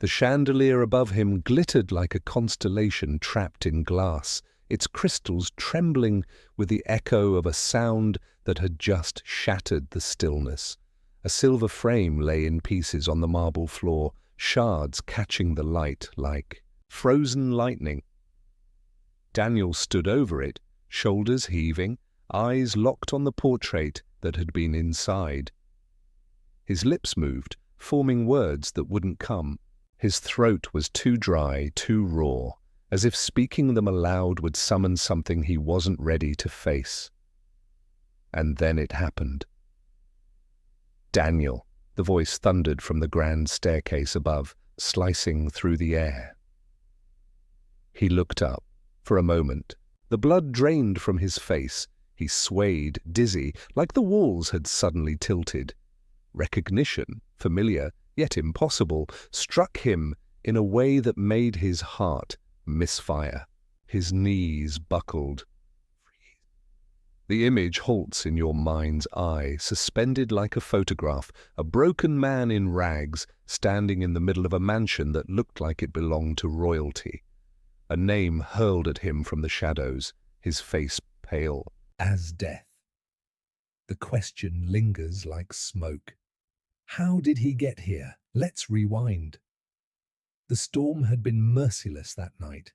The chandelier above him glittered like a constellation trapped in glass, its crystals trembling with the echo of a sound that had just shattered the stillness. A silver frame lay in pieces on the marble floor, shards catching the light like frozen lightning. Daniel stood over it, shoulders heaving, eyes locked on the portrait that had been inside. His lips moved, forming words that wouldn't come. His throat was too dry, too raw, as if speaking them aloud would summon something he wasn't ready to face. And then it happened. "Daniel," the voice thundered from the grand staircase above, slicing through the air. He looked up. For a moment, the blood drained from his face. He swayed, dizzy, like the walls had suddenly tilted. Recognition, familiar yet impossible, struck him in a way that made his heart misfire. His knees buckled. The image halts in your mind's eye, suspended like a photograph, a broken man in rags, standing in the middle of a mansion that looked like it belonged to royalty. A name hurled at him from the shadows, his face pale as death. The question lingers like smoke. How did he get here? Let's rewind. The storm had been merciless that night.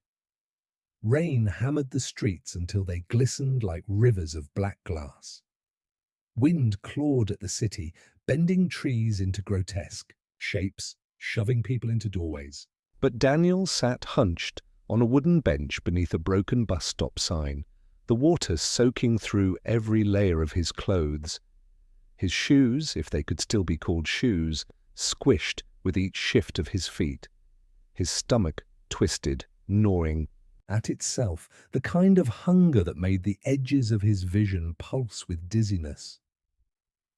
Rain hammered the streets until they glistened like rivers of black glass. Wind clawed at the city, bending trees into grotesque shapes, shoving people into doorways. But Daniel sat hunched on a wooden bench beneath a broken bus stop sign, the water soaking through every layer of his clothes. His shoes, if they could still be called shoes, squished with each shift of his feet. His stomach twisted, gnawing at itself, the kind of hunger that made the edges of his vision pulse with dizziness.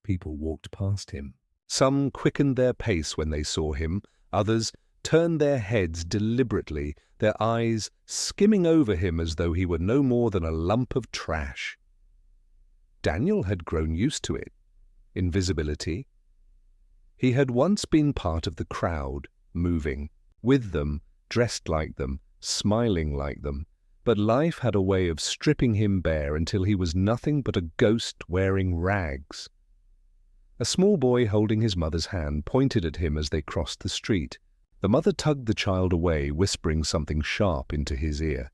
People walked past him. Some quickened their pace when they saw him, others turned their heads deliberately, their eyes skimming over him as though he were no more than a lump of trash. Daniel had grown used to it. Invisibility. He had once been part of the crowd, moving, with them, dressed like them, smiling like them, but life had a way of stripping him bare until he was nothing but a ghost wearing rags. A small boy holding his mother's hand pointed at him as they crossed the street. The mother tugged the child away, whispering something sharp into his ear.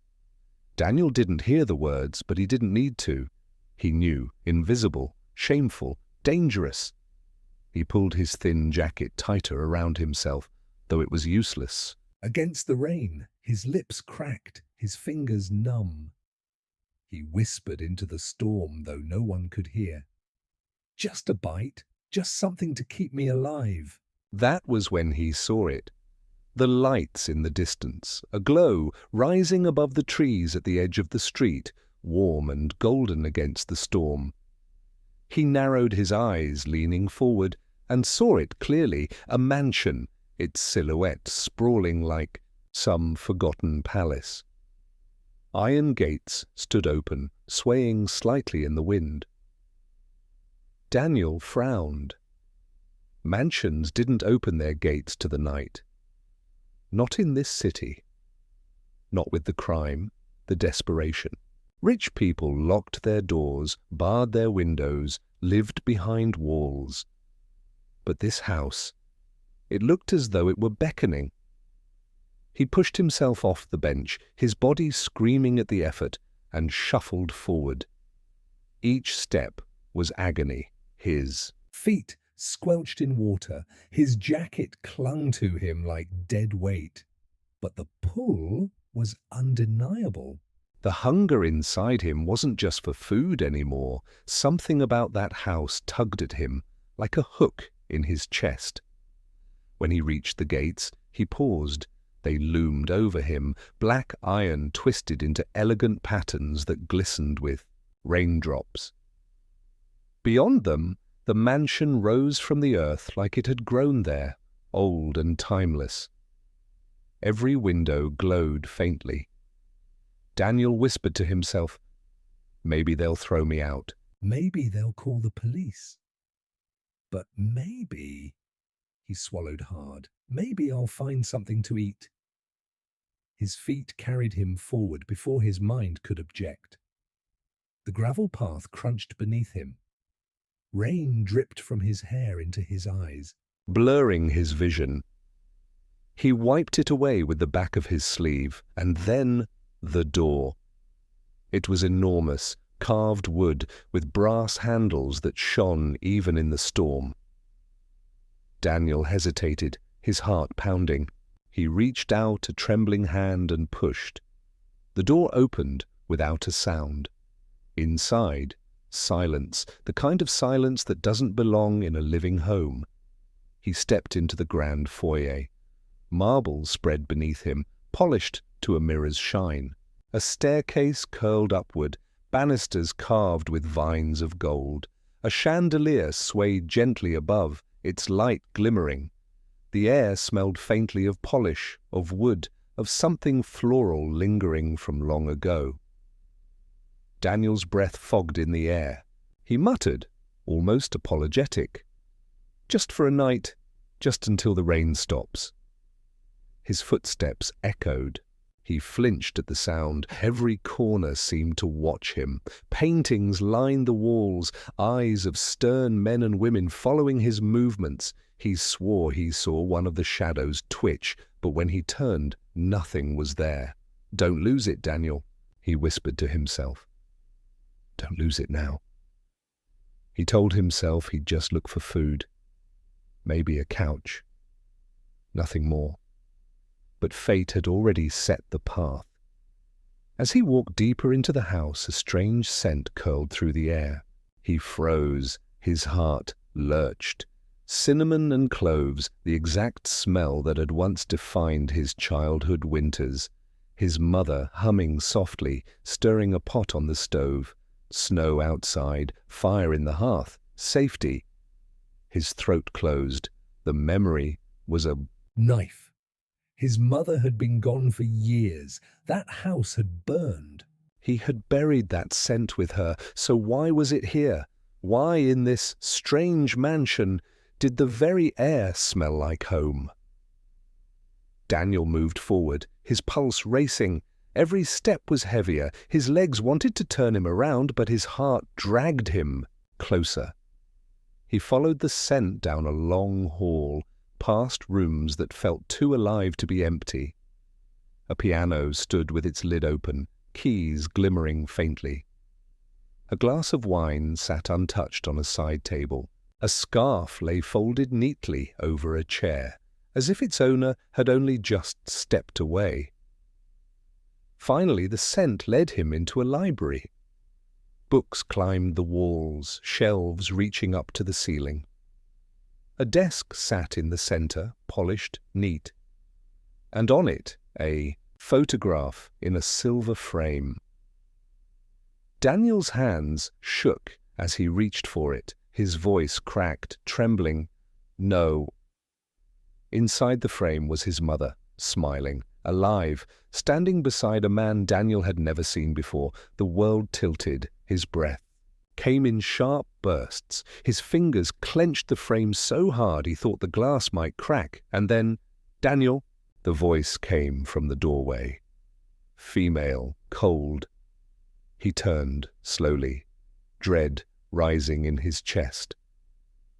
Daniel didn't hear the words, but he didn't need to. He knew, invisible, shameful, dangerous. He pulled his thin jacket tighter around himself, though it was useless. Against the rain, his lips cracked, his fingers numb. He whispered into the storm, though no one could hear. "Just a bite, just something to keep me alive." That was when he saw it. The lights in the distance, aglow, rising above the trees at the edge of the street, warm and golden against the storm. He narrowed his eyes, leaning forward, and saw it clearly, a mansion, its silhouette sprawling like some forgotten palace. Iron gates stood open, swaying slightly in the wind. Daniel frowned. Mansions didn't open their gates to the night. Not in this city. Not with the crime, the desperation. Rich people locked their doors, barred their windows, lived behind walls. But this house, it looked as though it were beckoning. He pushed himself off the bench, his body screaming at the effort, and shuffled forward. Each step was agony, his feet squelched in water, his jacket clung to him like dead weight. But the pull was undeniable. The hunger inside him wasn't just for food anymore. Something about that house tugged at him, like a hook in his chest. When he reached the gates, he paused. They loomed over him, black iron twisted into elegant patterns that glistened with raindrops. Beyond them, the mansion rose from the earth like it had grown there, old and timeless. Every window glowed faintly. Daniel whispered to himself, "Maybe they'll throw me out. Maybe they'll call the police. But maybe," he swallowed hard, Maybe I'll find something to eat. His feet carried him forward before his mind could object. The gravel path crunched beneath him. Rain dripped from his hair into his eyes, blurring his vision. He wiped it away with the back of his sleeve, and then the door. It was enormous, carved wood with brass handles that shone even in the storm. Daniel hesitated, his heart pounding. He reached out a trembling hand and pushed. The door opened without a sound. Inside, silence, the kind of silence that doesn't belong in a living home. He stepped into the grand foyer. Marble spread beneath him, polished to a mirror's shine. A staircase curled upward, banisters carved with vines of gold. A chandelier swayed gently above, its light glimmering. The air smelled faintly of polish, of wood, of something floral lingering from long ago. Daniel's breath fogged in the air. He muttered, almost apologetic. "Just for a night, just until the rain stops." His footsteps echoed. He flinched at the sound. Every corner seemed to watch him. Paintings lined the walls, eyes of stern men and women following his movements. He swore he saw one of the shadows twitch, but when he turned, nothing was there. "Don't lose it, Daniel," he whispered to himself. "Don't lose it now." He told himself he'd just look for food. Maybe a couch. Nothing more. But fate had already set the path. As he walked deeper into the house, a strange scent curled through the air. He froze, his heart lurched. Cinnamon and cloves, the exact smell that had once defined his childhood winters. His mother humming softly, stirring a pot on the stove. Snow outside, fire in the hearth, safety. His throat closed. The memory was a knife. His mother had been gone for years. That house had burned. He had buried that scent with her, so why was it here? Why, in this strange mansion, did the very air smell like home? Daniel moved forward, his pulse racing. Every step was heavier. His legs wanted to turn him around, but his heart dragged him closer. He followed the scent down a long hall, past rooms that felt too alive to be empty. A piano stood with its lid open, keys glimmering faintly. A glass of wine sat untouched on a side table. A scarf lay folded neatly over a chair, as if its owner had only just stepped away. Finally, the scent led him into a library. Books climbed the walls, shelves reaching up to the ceiling. A desk sat in the center, polished, neat, and on it a photograph in a silver frame. Daniel's hands shook as he reached for it, his voice cracked, trembling. "No." Inside the frame was his mother, smiling, alive, standing beside a man Daniel had never seen before. The world tilted, his breath came in sharp bursts. His fingers clenched the frame so hard he thought the glass might crack. And then, "Daniel," the voice came from the doorway. Female, cold. He turned slowly, dread rising in his chest.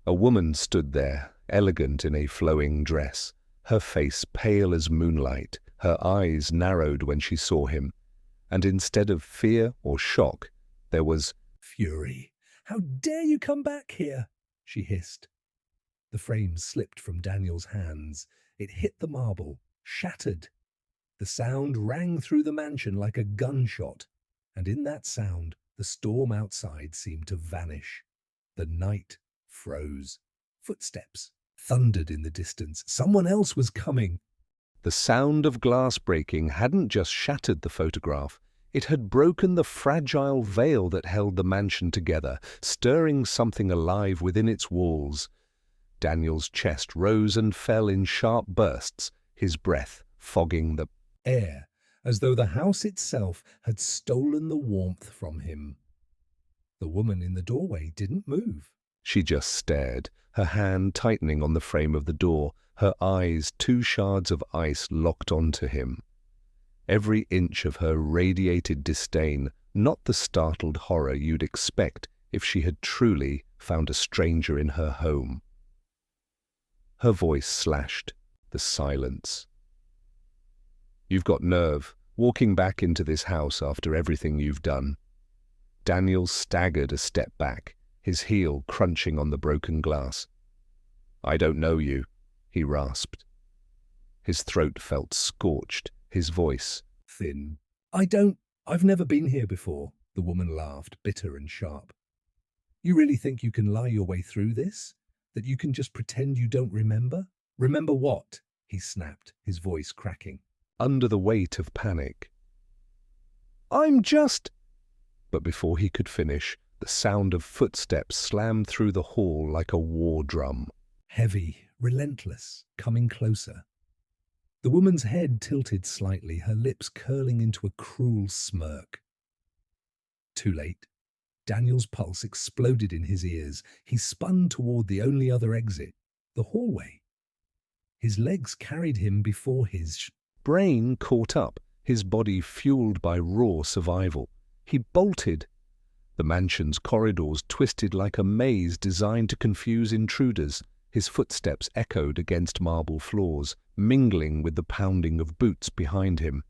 A woman stood there, elegant in a flowing dress, her face pale as moonlight, her eyes narrowed when she saw him, and instead of fear or shock, there was fury. "How dare you come back here?" she hissed. The frame slipped from Daniel's hands. It hit the marble, shattered. The sound rang through the mansion like a gunshot, and in that sound, the storm outside seemed to vanish. The night froze. Footsteps thundered in the distance. Someone else was coming. The sound of glass breaking hadn't just shattered the photograph. It had broken the fragile veil that held the mansion together, stirring something alive within its walls. Daniel's chest rose and fell in sharp bursts, his breath fogging the air, as though the house itself had stolen the warmth from him. The woman in the doorway didn't move. She just stared, her hand tightening on the frame of the door, her eyes two shards of ice locked onto him. Every inch of her radiated disdain, not the startled horror you'd expect if she had truly found a stranger in her home. Her voice slashed the silence. "You've got nerve, walking back into this house after everything you've done." Daniel staggered a step back, his heel crunching on the broken glass. "I don't know you," he rasped. His throat felt scorched, his voice thin. I've never been here before," the woman laughed, bitter and sharp. "You really think you can lie your way through this? That you can just pretend you don't remember?" "Remember what?" he snapped, his voice cracking. Under the weight of panic. "I'm just—" But before he could finish, the sound of footsteps slammed through the hall like a war drum. Heavy, relentless, coming closer. The woman's head tilted slightly, her lips curling into a cruel smirk. Too late. Daniel's pulse exploded in his ears. He spun toward the only other exit, the hallway. His legs carried him before his brain caught up, his body fueled by raw survival. He bolted. The mansion's corridors twisted like a maze designed to confuse intruders. His footsteps echoed against marble floors, mingling with the pounding of boots behind him.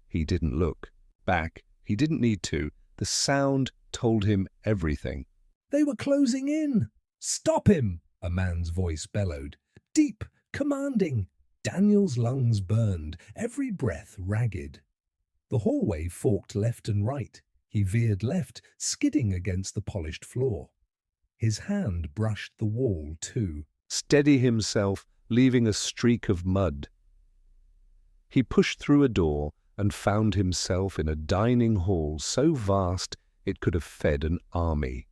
He didn't look back. He didn't need to. The sound told him everything. "They were closing in! Stop him!" a man's voice bellowed. Deep, commanding. Daniel's lungs burned, every breath ragged. The hallway forked left and right. He veered left, skidding against the polished floor. His hand brushed the wall, too. Steady himself, leaving a streak of mud. He pushed through a door and found himself in a dining hall so vast it could have fed an army.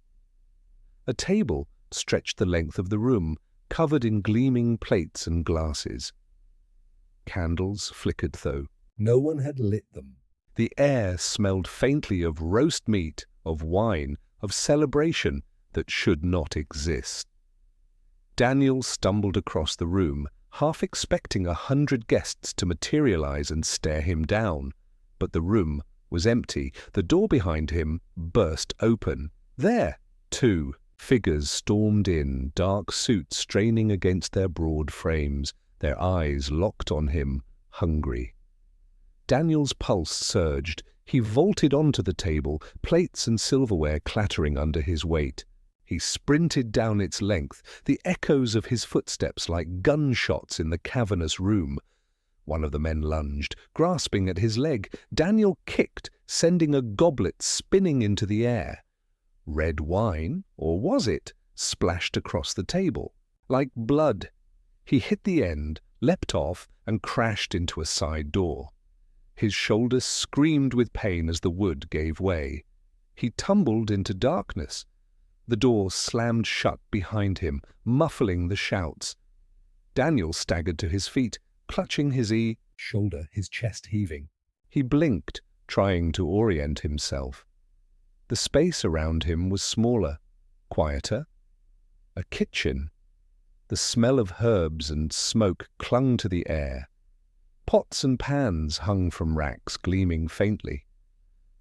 A table stretched the length of the room, covered in gleaming plates and glasses. Candles flickered, though no one had lit them. The air smelled faintly of roast meat, of wine, of celebration that should not exist. Daniel stumbled across the room, half expecting 100 guests to materialize and stare him down. But the room was empty. The door behind him burst open. There, two figures stormed in, dark suits straining against their broad frames, their eyes locked on him, hungry. Daniel's pulse surged. He vaulted onto the table, plates and silverware clattering under his weight. He sprinted down its length, the echoes of his footsteps like gunshots in the cavernous room. One of the men lunged, grasping at his leg. Daniel kicked, sending a goblet spinning into the air. Red wine, or was it, splashed across the table, like blood. He hit the end, leapt off, and crashed into a side door. His shoulders screamed with pain as the wood gave way. He tumbled into darkness. The door slammed shut behind him, muffling the shouts. Daniel staggered to his feet, clutching his shoulder, his chest heaving. He blinked, trying to orient himself. The space around him was smaller, quieter. A kitchen. The smell of herbs and smoke clung to the air. Pots and pans hung from racks, gleaming faintly.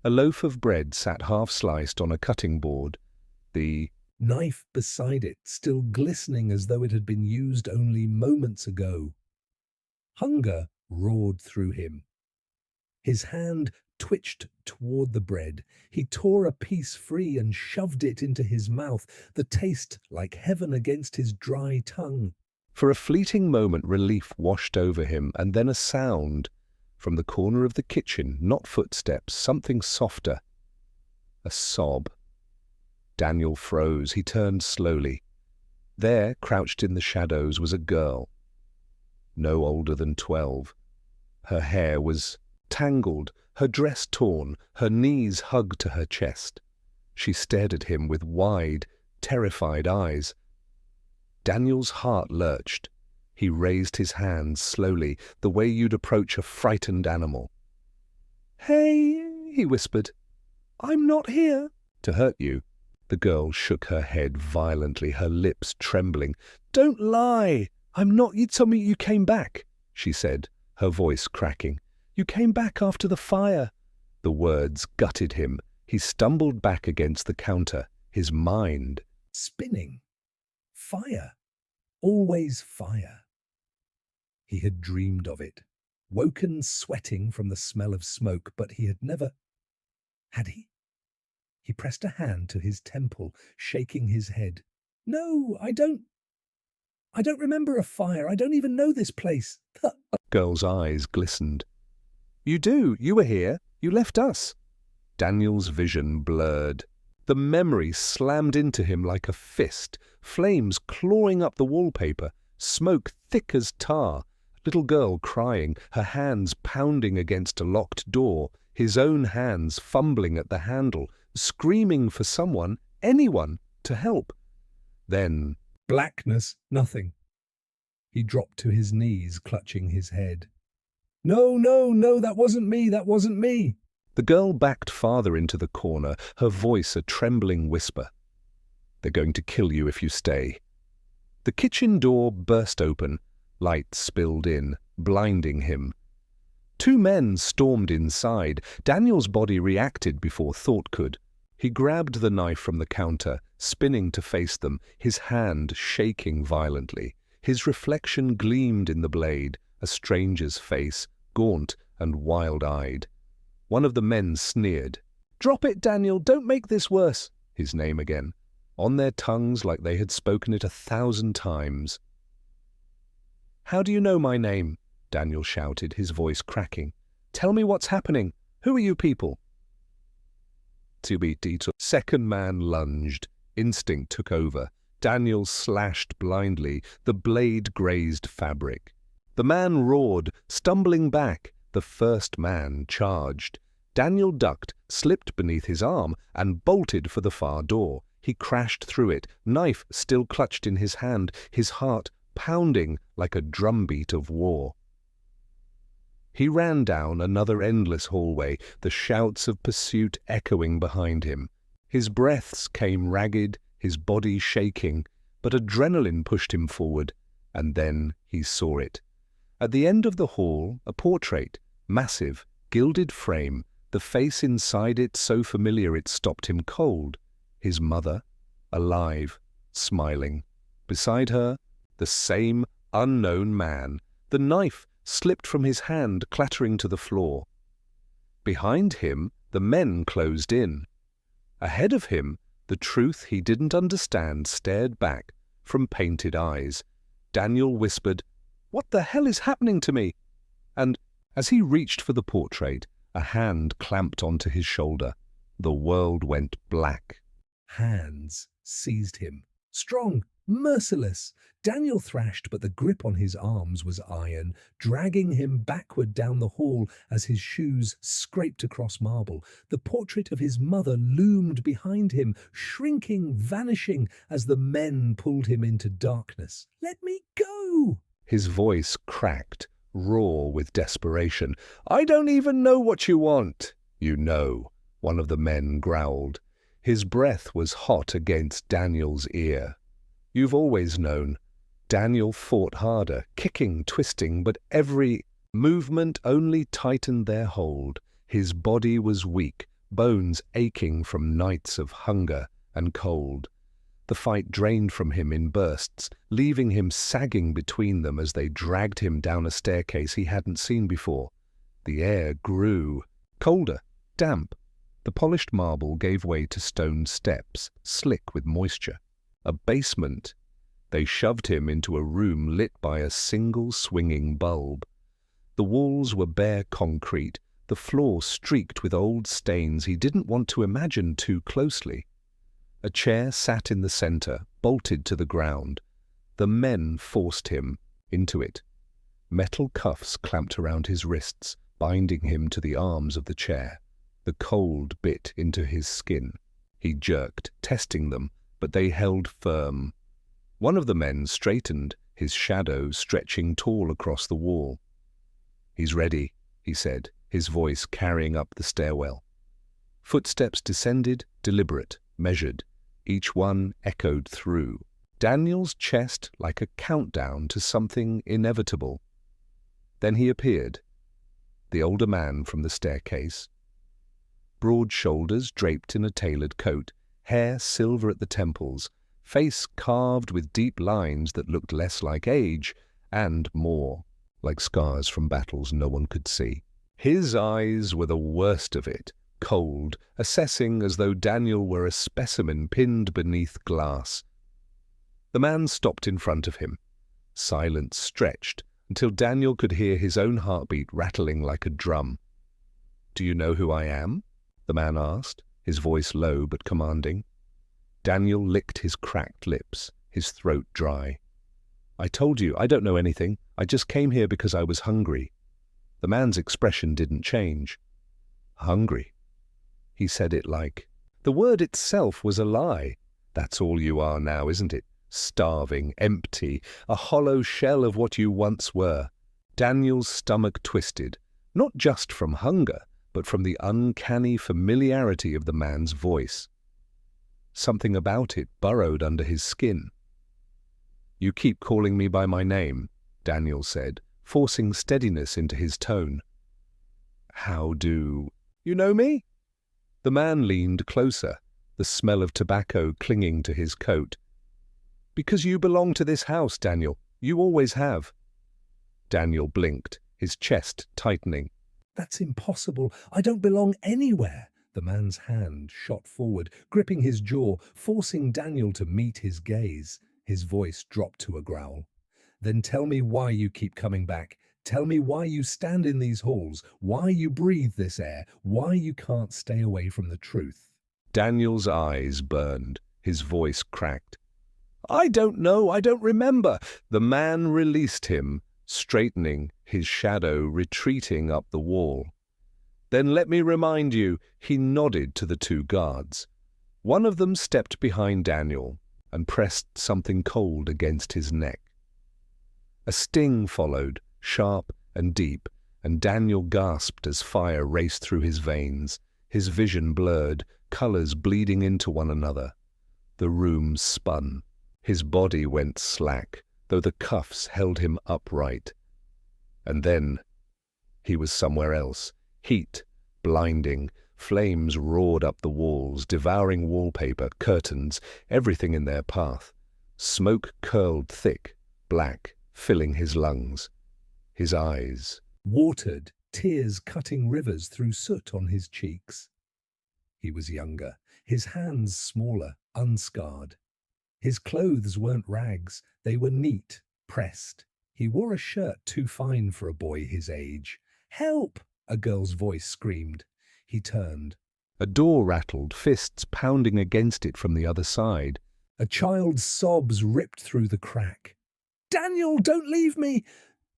A loaf of bread sat half-sliced on a cutting board, the knife beside it still glistening as though it had been used only moments ago. Hunger roared through him. His hand twitched toward the bread. He tore a piece free and shoved it into his mouth, the taste like heaven against his dry tongue. For a fleeting moment relief washed over him, and then a sound. From the corner of the kitchen, not footsteps, something softer. A sob. Daniel froze. He turned slowly. There, crouched in the shadows, was a girl. No older than 12. Her hair was tangled, her dress torn, her knees hugged to her chest. She stared at him with wide, terrified eyes. Daniel's heart lurched. He raised his hands slowly, the way you'd approach a frightened animal. "Hey," he whispered. "I'm not here to hurt you." The girl shook her head violently, her lips trembling. "Don't lie! I'm not. You told me you came back," she said, her voice cracking. "You came back after the fire." The words gutted him. He stumbled back against the counter, his mind spinning. Fire. Always fire. He had dreamed of it, woken sweating from the smell of smoke, but he had never... Had he? He pressed a hand to his temple, shaking his head. "No, I don't remember a fire. I don't even know this place." The girl's eyes glistened. "You do. You were here. You left us." Daniel's vision blurred. The memory slammed into him like a fist, flames clawing up the wallpaper, smoke thick as tar, little girl crying, her hands pounding against a locked door, his own hands fumbling at the handle, screaming for someone, anyone, to help. Then blackness, nothing. He dropped to his knees, clutching his head. "No, no, no, that wasn't me, that wasn't me." The girl backed farther into the corner, her voice a trembling whisper. "They're going to kill you if you stay." The kitchen door burst open. Light spilled in, blinding him. Two men stormed inside. Daniel's body reacted before thought could. He grabbed the knife from the counter, spinning to face them, his hand shaking violently. His reflection gleamed in the blade, a stranger's face, gaunt and wild-eyed. One of the men sneered. "Drop it, Daniel, don't make this worse." His name again, on their tongues like they had spoken it 1,000 times. "How do you know my name?" Daniel shouted, his voice cracking. "Tell me what's happening. Who are you people?" To be detailed. Second man lunged. Instinct took over. Daniel slashed blindly. The blade grazed fabric. The man roared, stumbling back. The first man charged. Daniel ducked, slipped beneath his arm, and bolted for the far door. He crashed through it, knife still clutched in his hand, his heart pounding like a drumbeat of war. He ran down another endless hallway, the shouts of pursuit echoing behind him. His breaths came ragged, his body shaking, but adrenaline pushed him forward, and then he saw it. At the end of the hall, a portrait, massive, gilded frame, the face inside it so familiar it stopped him cold. His mother, alive, smiling. Beside her, the same unknown man. The knife slipped from his hand, clattering to the floor. Behind him, the men closed in. Ahead of him, the truth he didn't understand stared back from painted eyes. Daniel whispered, "What the hell is happening to me?" And as he reached for the portrait, a hand clamped onto his shoulder. The world went black. Hands seized him. Strong, merciless. Daniel thrashed, but the grip on his arms was iron, dragging him backward down the hall as his shoes scraped across marble. The portrait of his mother loomed behind him, shrinking, vanishing as the men pulled him into darkness. "Let me go!" His voice cracked, raw with desperation. "I don't even know what you want." "You know," one of the men growled. His breath was hot against Daniel's ear. "You've always known." Daniel fought harder, kicking, twisting, but every movement only tightened their hold. His body was weak, bones aching from nights of hunger and cold. The fight drained from him in bursts, leaving him sagging between them as they dragged him down a staircase he hadn't seen before. The air grew, colder, damp. The polished marble gave way to stone steps, slick with moisture. A basement. They shoved him into a room lit by a single swinging bulb. The walls were bare concrete, the floor streaked with old stains he didn't want to imagine too closely. A chair sat in the center, bolted to the ground. The men forced him into it. Metal cuffs clamped around his wrists, binding him to the arms of the chair. The cold bit into his skin. He jerked, testing them, but they held firm. One of the men straightened, his shadow stretching tall across the wall. "He's ready," he said, his voice carrying up the stairwell. Footsteps descended, deliberate, measured. each one echoed through Daniel's chest like a countdown to something inevitable. Then he appeared, the older man from the staircase. Broad shoulders draped in a tailored coat, hair silver at the temples, face carved with deep lines that looked less like age and more like scars from battles no one could see. His eyes were the worst of it, cold, assessing as though Daniel were a specimen pinned beneath glass. The man stopped in front of him. Silence stretched until Daniel could hear his own heartbeat rattling like a drum. "Do you know who I am?" the man asked, his voice low but commanding. Daniel licked his cracked lips, his throat dry. "I told you, I don't know anything. I just came here because I was hungry." The man's expression didn't change. "Hungry?" He said it like the word itself was a lie. "That's all you are now, isn't it? Starving, empty, a hollow shell of what you once were." Daniel's stomach twisted, not just from hunger, but from the uncanny familiarity of the man's voice. Something about it burrowed under his skin. "You keep calling me by my name," Daniel said, forcing steadiness into his tone. "How do you know me?" The man leaned closer, the smell of tobacco clinging to his coat. "Because you belong to this house, Daniel. You always have." Daniel blinked, his chest tightening. "That's impossible. I don't belong anywhere." The man's hand shot forward, gripping his jaw, forcing Daniel to meet his gaze. His voice dropped to a growl. "Then tell me why you keep coming back. Tell me why you stand in these halls, why you breathe this air, why you can't stay away from the truth." Daniel's eyes burned, his voice cracked. "I don't know, I don't remember." The man released him, straightening, his shadow retreating up the wall. "Then let me remind you," he nodded to the two guards. One of them stepped behind Daniel and pressed something cold against his neck. A sting followed, sharp and deep, and Daniel gasped as fire raced through his veins, his vision blurred, colors bleeding into one another. The room spun. His body went slack, though the cuffs held him upright. And then he was somewhere else. Heat, blinding, flames roared up the walls, devouring wallpaper, curtains, everything in their path. Smoke curled thick, black, filling his lungs. His eyes watered, tears cutting rivers through soot on his cheeks. He was younger, his hands smaller, unscarred. His clothes weren't rags, they were neat, pressed. He wore a shirt too fine for a boy his age. "Help!" a girl's voice screamed. He turned. A door rattled, fists pounding against it from the other side. A child's sobs ripped through the crack. "Daniel, don't leave me!"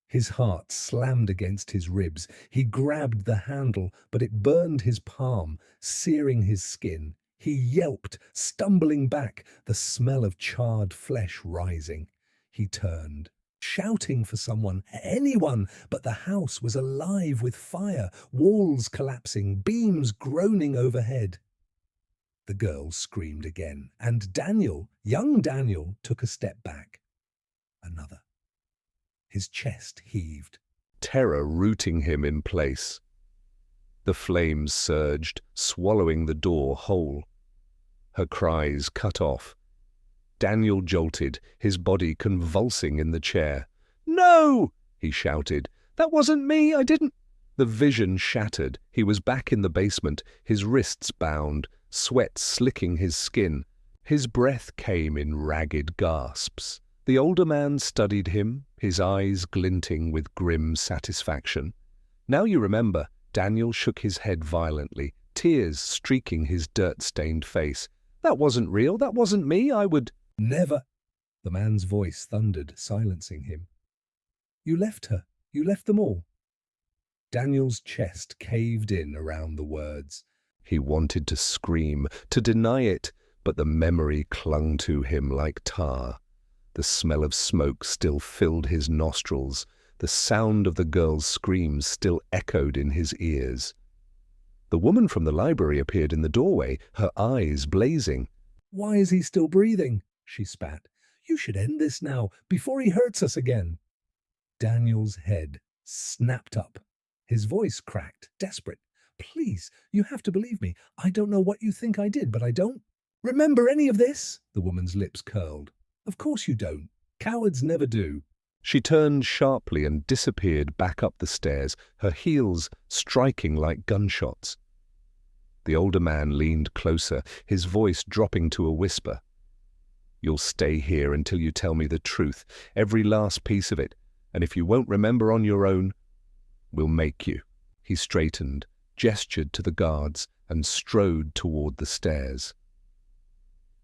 His heart slammed against his ribs. He grabbed the handle, but it burned his palm, searing his skin. He yelped, stumbling back, the smell of charred flesh rising. He turned, shouting for someone, anyone, but the house was alive with fire, walls collapsing, beams groaning overhead. The girl screamed again, and Daniel, young Daniel, took a step back. Another. His chest heaved, terror rooting him in place. The flames surged, swallowing the door whole. Her cries cut off. Daniel jolted, his body convulsing in the chair. "No!" he shouted. "That wasn't me, I didn't—" The vision shattered. He was back in the basement, his wrists bound, sweat slicking his skin. His breath came in ragged gasps. The older man studied him, his eyes glinting with grim satisfaction. "Now you remember," Daniel shook his head violently, tears streaking his dirt-stained face. "That wasn't real, that wasn't me, I would—" "Never!" The man's voice thundered, silencing him. "You left her. You left them all." Daniel's chest caved in around the words. He wanted to scream, to deny it, but the memory clung to him like tar. The smell of smoke still filled his nostrils. The sound of the girl's screams still echoed in his ears. The woman from the library appeared in the doorway, her eyes blazing. Why is he still breathing? She spat. You should end this now, before he hurts us again. Daniel's head snapped up. His voice cracked, desperate. Please, you have to believe me. I don't know what you think I did, but I don't remember any of this. The woman's lips curled. Of course you don't. Cowards never do. She turned sharply and disappeared back up the stairs, her heels striking like gunshots. The older man leaned closer, his voice dropping to a whisper. You'll stay here until you tell me the truth, every last piece of it, and if you won't remember on your own, we'll make you. He straightened, gestured to the guards, and strode toward the stairs.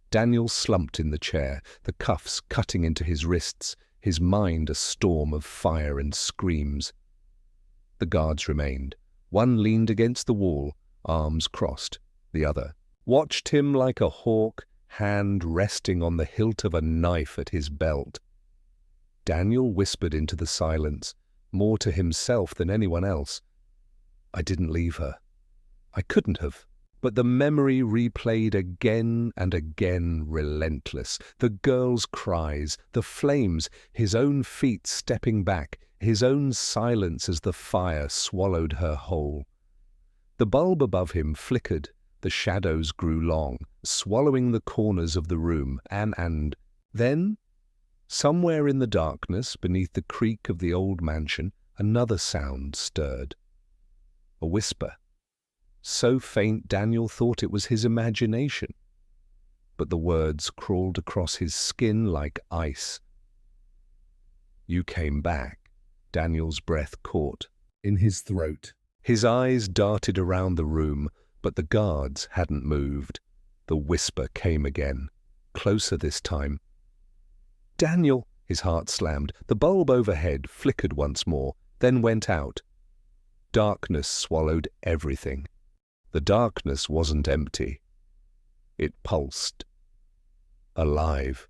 Daniel slumped in the chair, the cuffs cutting into his wrists, his mind a storm of fire and screams. The guards remained. One leaned against the wall, arms crossed. The other watched him like a hawk, hand resting on the hilt of a knife at his belt. Daniel whispered into the silence, more to himself than anyone else. I didn't leave her. I couldn't have. But the memory replayed again and again, relentless. The girl's cries, the flames, his own feet stepping back, his own silence as the fire swallowed her whole. The bulb above him flickered, the shadows grew long, swallowing the corners of the room, and then, somewhere in the darkness, beneath the creak of the old mansion, another sound stirred. A whisper. So faint Daniel thought it was his imagination. But the words crawled across his skin like ice. You came back. Daniel's breath caught in his throat. His eyes darted around the room, but the guards hadn't moved. The whisper came again, closer this time. Daniel! His heart slammed. The bulb overhead flickered once more, then went out. Darkness swallowed everything. The darkness wasn't empty. It pulsed. Alive.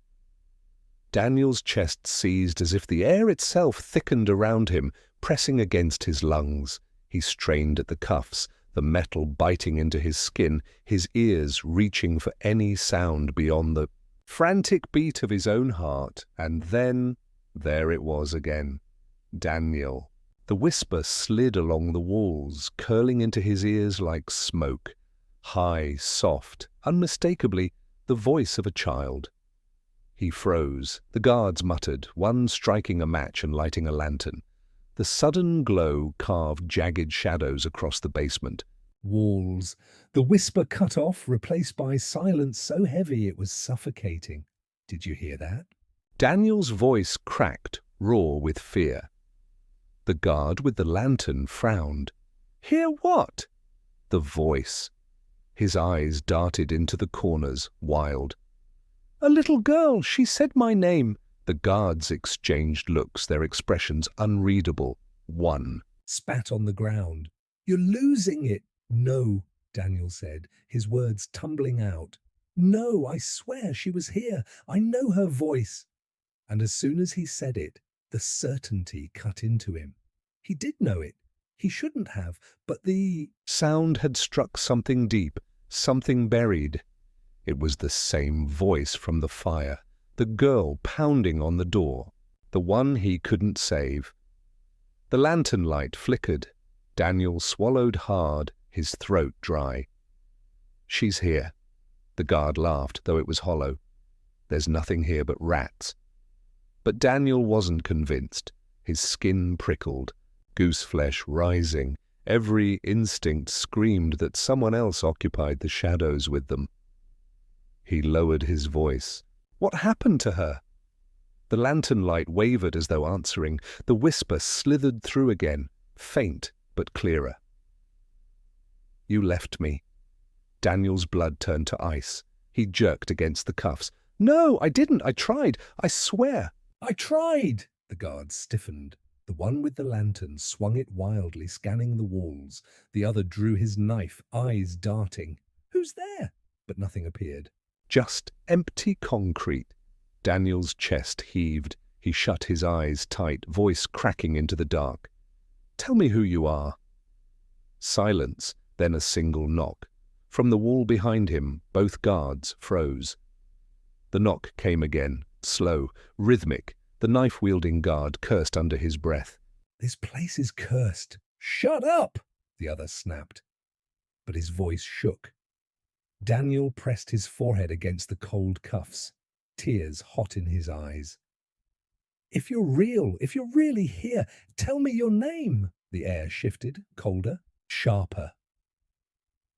Daniel's chest seized as if the air itself thickened around him, pressing against his lungs. He strained at the cuffs, the metal biting into his skin, his ears reaching for any sound beyond the frantic beat of his own heart. And then, there it was again. Daniel. The whisper slid along the walls, curling into his ears like smoke. High, soft, unmistakably the voice of a child. He froze. The guards muttered, one striking a match and lighting a lantern. The sudden glow carved jagged shadows across the basement. Walls. The whisper cut off, replaced by silence so heavy it was suffocating. Did you hear that? Daniel's voice cracked, raw with fear. The guard with the lantern frowned. Hear what? The voice. His eyes darted into the corners, wild. A little girl, she said my name. The guards exchanged looks, their expressions unreadable. One spat on the ground. You're losing it. No, Daniel said, his words tumbling out. No, I swear she was here. I know her voice. And as soon as he said it, the certainty cut into him. He did know it. He shouldn't have, but the sound had struck something deep, something buried. It was the same voice from the fire, the girl pounding on the door, the one he couldn't save. The lantern light flickered. Daniel swallowed hard, his throat dry. She's here. The guard laughed, though it was hollow. There's nothing here but rats. But Daniel wasn't convinced. His skin prickled, gooseflesh rising. Every instinct screamed that someone else occupied the shadows with them. He lowered his voice. What happened to her? The lantern light wavered as though answering. The whisper slithered through again, faint but clearer. You left me. Daniel's blood turned to ice. He jerked against the cuffs. No, I didn't. I tried. I swear. I tried. The guard stiffened. The one with the lantern swung it wildly, scanning the walls. The other drew his knife, eyes darting. Who's there? But nothing appeared. Just empty concrete. Daniel's chest heaved. He shut his eyes tight, voice cracking into the dark. Tell me who you are. Silence, then a single knock. From the wall behind him, both guards froze. The knock came again, slow, rhythmic. The knife-wielding guard cursed under his breath. "This place is cursed." "Shut up!" the other snapped, but his voice shook. Daniel pressed his forehead against the cold cuffs, tears hot in his eyes. If you're really here, tell me your name." The air shifted, colder, sharper.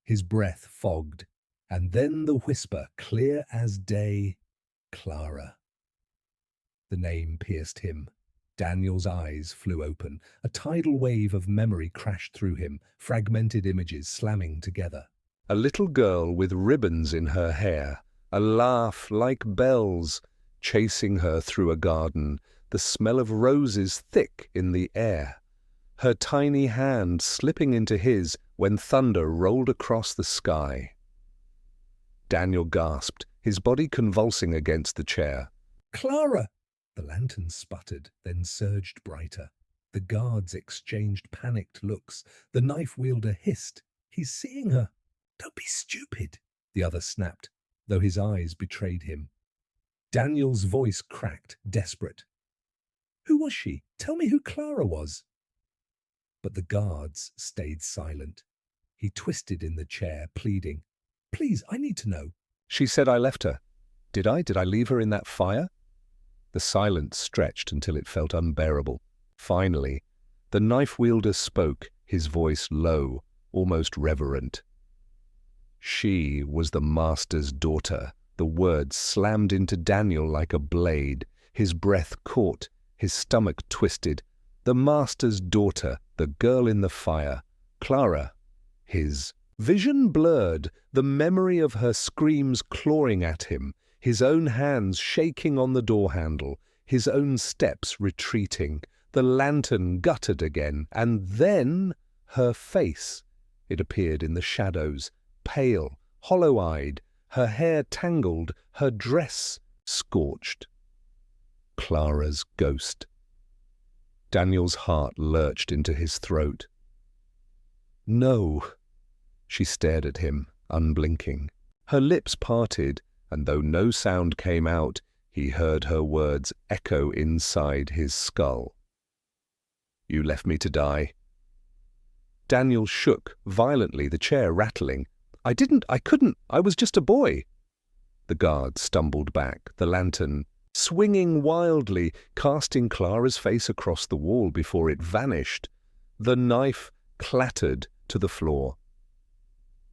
His breath fogged, and then the whisper, clear as day, "Clara." The name pierced him. Daniel's eyes flew open. A tidal wave of memory crashed through him, fragmented images slamming together. A little girl with ribbons in her hair, a laugh like bells, chasing her through a garden, the smell of roses thick in the air. Her tiny hand slipping into his when thunder rolled across the sky. Daniel gasped, his body convulsing against the chair. "Clara!" The lantern sputtered, then surged brighter. The guards exchanged panicked looks. The knife-wielder hissed, "He's seeing her." "Don't be stupid," the other snapped, though his eyes betrayed him. Daniel's voice cracked, desperate. "Who was she? Tell me who Clara was." But the guards stayed silent. He twisted in the chair, pleading, "Please, I need to know." She said I left her. Did I? Did I leave her in that fire? The silence stretched until it felt unbearable. Finally, the knife-wielder spoke, his voice low, almost reverent. She was the master's daughter. The words slammed into Daniel like a blade. His breath caught, his stomach twisted. The master's daughter, the girl in the fire, Clara. His vision blurred, the memory of her screams clawing at him, his own hands shaking on the door handle, his own steps retreating, the lantern guttered again, and then her face. It appeared in the shadows, pale, hollow-eyed, her hair tangled, her dress scorched. Clara's ghost. Daniel's heart lurched into his throat. "No." She stared at him, unblinking. Her lips parted, and though no sound came out, he heard her words echo inside his skull. "You left me to die." Daniel shook violently, the chair rattling. I couldn't, I was just a boy." The guard stumbled back, the lantern swinging wildly, casting Clara's face across the wall before it vanished. The knife clattered to the floor.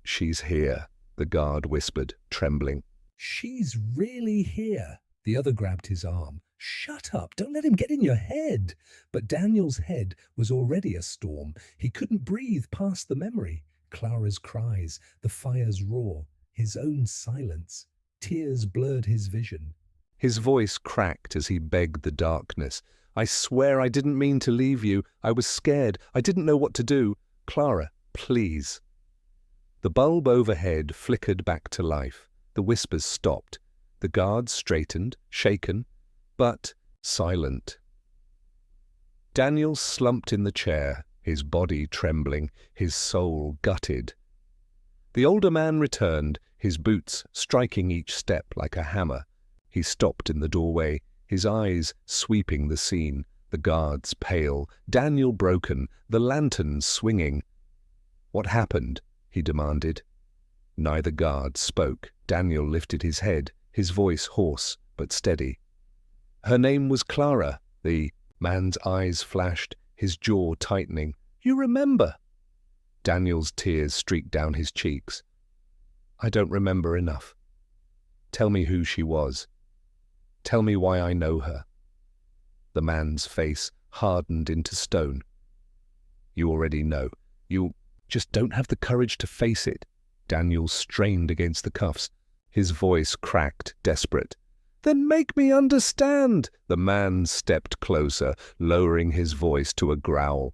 "She's here," the guard whispered, trembling. "She's really here." The other grabbed his arm. "Shut up, don't let him get in your head." But Daniel's head was already a storm. He couldn't breathe past the memory. Clara's cries, the fire's roar, his own silence. Tears blurred his vision. His voice cracked as he begged the darkness. "I swear I didn't mean to leave you. I was scared. I didn't know what to do. Clara, please." The bulb overhead flickered back to life. The whispers stopped. The guards straightened, shaken, but silent. Daniel slumped in the chair, his body trembling, his soul gutted. The older man returned, his boots striking each step like a hammer. He stopped in the doorway, his eyes sweeping the scene, the guards pale, Daniel broken, the lanterns swinging. "What happened?" he demanded. Neither guard spoke. Daniel lifted his head, his voice hoarse but steady. "Her name was Clara." The man's eyes flashed, his jaw tightening. "You remember?" Daniel's tears streaked down his cheeks. "I don't remember enough. Tell me who she was. Tell me why I know her." The man's face hardened into stone. "You already know. You just don't have the courage to face it." Daniel strained against the cuffs. His voice cracked, desperate. "Then make me understand." The man stepped closer, lowering his voice to a growl.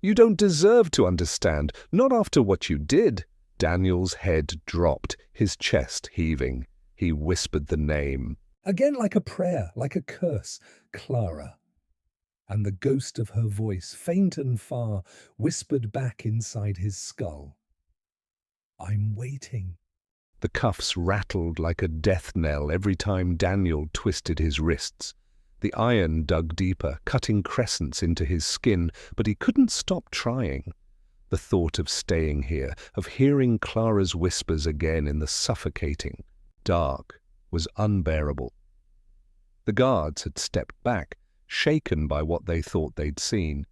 "You don't deserve to understand, not after what you did." Daniel's head dropped, his chest heaving. He whispered the name. Again, like a prayer, like a curse, "Clara." And the ghost of her voice, faint and far, whispered back inside his skull, "I'm waiting." The cuffs rattled like a death knell every time Daniel twisted his wrists. The iron dug deeper, cutting crescents into his skin, but he couldn't stop trying. The thought of staying here, of hearing Clara's whispers again in the suffocating dark, was unbearable. The guards had stepped back, shaken by what they thought they'd seen,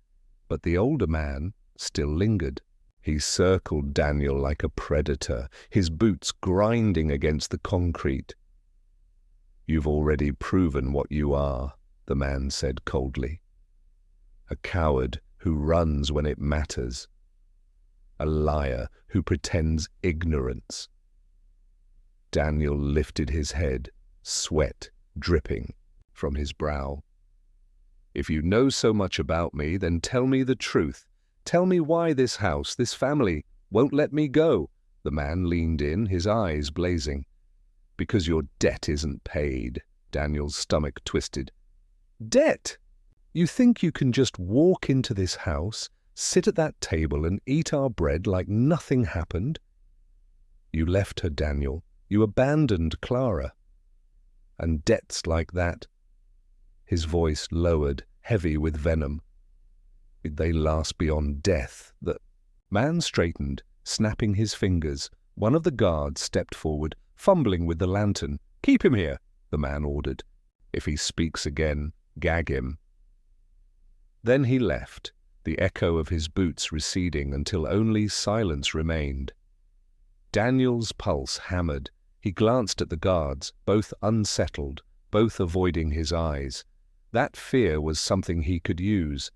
but the older man still lingered. He circled Daniel like a predator, his boots grinding against the concrete. "You've already proven what you are," the man said coldly. "A coward who runs when it matters. A liar who pretends ignorance." Daniel lifted his head, sweat dripping from his brow. "If you know so much about me, then tell me the truth. Tell me why this house, this family, won't let me go." The man leaned in, his eyes blazing. "Because your debt isn't paid." Daniel's stomach twisted. "Debt? You think you can just walk into this house, sit at that table and eat our bread like nothing happened? You left her, Daniel. You abandoned Clara. And debts like that." His voice lowered, heavy with venom. "They last beyond death." The man straightened, snapping his fingers. One of the guards stepped forward, fumbling with the lantern. "Keep him here," the man ordered. "If he speaks again, gag him." Then he left, the echo of his boots receding until only silence remained. Daniel's pulse hammered. He glanced at the guards, both unsettled, both avoiding his eyes. That fear was something he could use.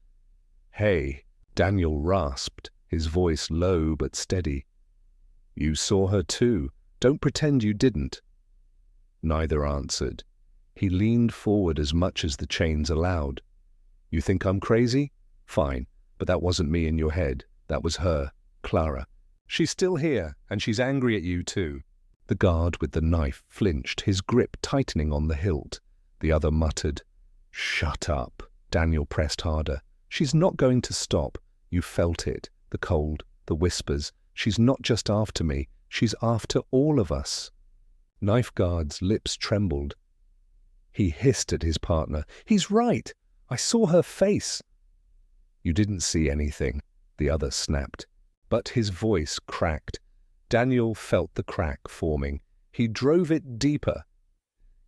"Hey," Daniel rasped, his voice low but steady. "You saw her too. Don't pretend you didn't." Neither answered. He leaned forward as much as the chains allowed. "You think I'm crazy? Fine, but that wasn't me in your head. That was her, Clara. She's still here, and she's angry at you too." The guard with the knife flinched, his grip tightening on the hilt. The other muttered. "Shut up." Daniel pressed harder. "She's not going to stop. You felt it, the cold, the whispers. She's not just after me, she's after all of us." Knife Guard's lips trembled. He hissed at his partner. "He's right. I saw her face." "You didn't see anything," the other snapped. But his voice cracked. Daniel felt the crack forming. He drove it deeper.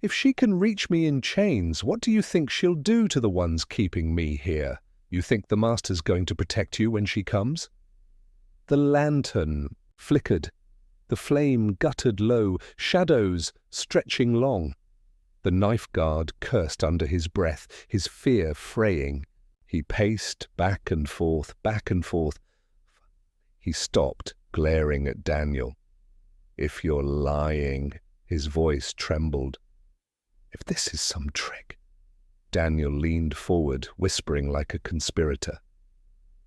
"If she can reach me in chains, what do you think she'll do to the ones keeping me here? You think the Master's going to protect you when she comes?" The lantern flickered. The flame guttered low, shadows stretching long. The knife guard cursed under his breath, his fear fraying. He paced back and forth, back and forth. He stopped, glaring at Daniel. "If you're lying," his voice trembled. "If this is some trick." Daniel leaned forward, whispering like a conspirator.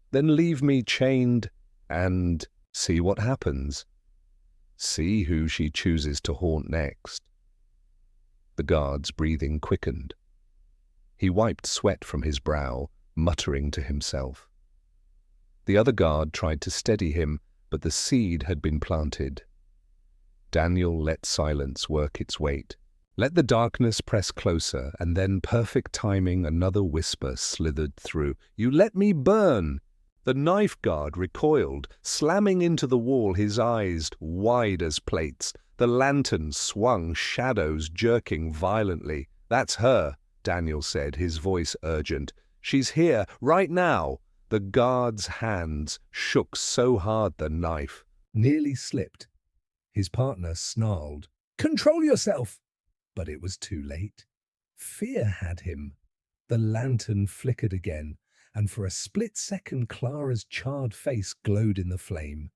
"Then leave me chained and see what happens. See who she chooses to haunt next." The guard's breathing quickened. He wiped sweat from his brow, muttering to himself. The other guard tried to steady him, but the seed had been planted. Daniel let silence work its weight. Let the darkness press closer, and then, perfect timing, another whisper slithered through. "You let me burn!" The knife guard recoiled, slamming into the wall, his eyes wide as plates. The lantern swung, shadows jerking violently. "That's her," Daniel said, his voice urgent. "She's here, right now." The guard's hands shook so hard the knife nearly slipped. His partner snarled, "Control yourself!" But it was too late. Fear had him. The lantern flickered again, and for a split second Clara's charred face glowed in the flame.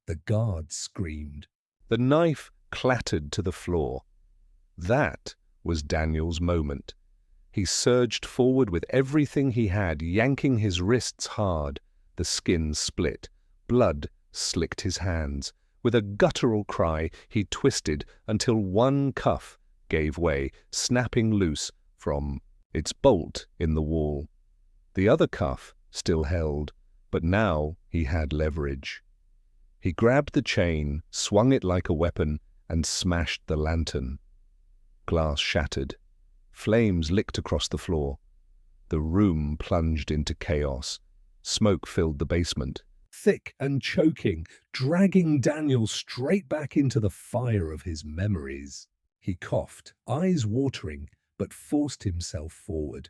The guard screamed. The knife clattered to the floor. That was Daniel's moment. He surged forward with everything he had, yanking his wrists hard. The skin split. Blood slicked his hands. With a guttural cry, he twisted until one cuff gave way, snapping loose from its bolt in the wall. The other cuff still held, but now he had leverage. He grabbed the chain, swung it like a weapon, and smashed the lantern. Glass shattered. Flames licked across the floor. The room plunged into chaos. Smoke filled the basement. Thick and choking, dragging Daniel straight back into the fire of his memories. He coughed, eyes watering, but forced himself forward.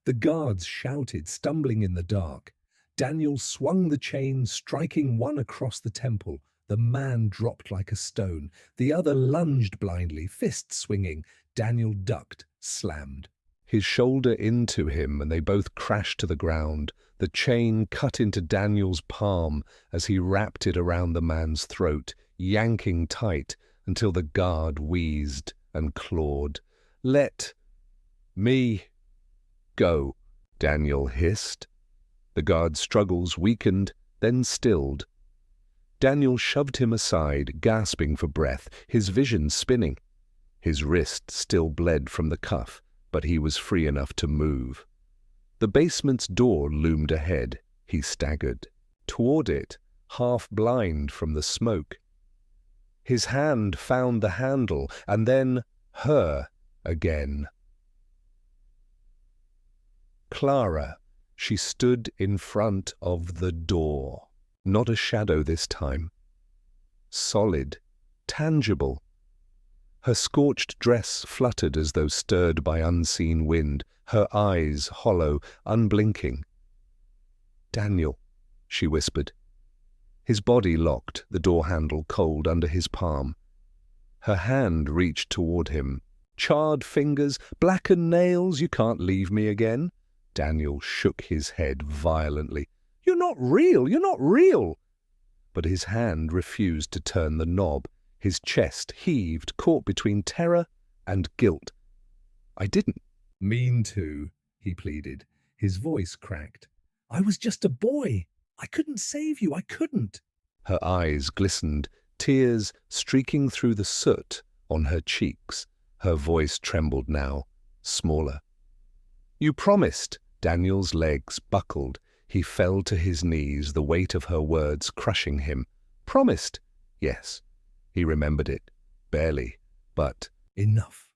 The guards shouted, stumbling in the dark. Daniel swung the chain, striking one across the temple. The man dropped like a stone. The other lunged blindly, fists swinging. Daniel ducked, slammed. His shoulder into him, and they both crashed to the ground. The chain cut into Daniel's palm as he wrapped it around the man's throat, yanking tight until the guard wheezed and clawed. "Let me go," Daniel hissed. The guard's struggles weakened, then stilled. Daniel shoved him aside, gasping for breath, his vision spinning. His wrist still bled from the cuff, but he was free enough to move. The basement's door loomed ahead. He staggered toward it, half blind from the smoke. His hand found the handle, and then her again. Clara. She stood in front of the door. Not a shadow this time. Solid, tangible. Her scorched dress fluttered as though stirred by unseen wind, her eyes hollow, unblinking. "Daniel," she whispered. His body locked, the door handle cold under his palm. Her hand reached toward him. "Charred fingers, blackened nails, you can't leave me again." Daniel shook his head violently. "You're not real, you're not real." But his hand refused to turn the knob. His chest heaved, caught between terror and guilt. "I didn't "Mean to," he pleaded. His voice cracked. "I was just a boy. I couldn't save you, I couldn't." Her eyes glistened, tears streaking through the soot on her cheeks. Her voice trembled now, smaller. "You promised." Daniel's legs buckled. He fell to his knees, the weight of her words crushing him. "Promised." Yes, he remembered it. Barely, but Enough.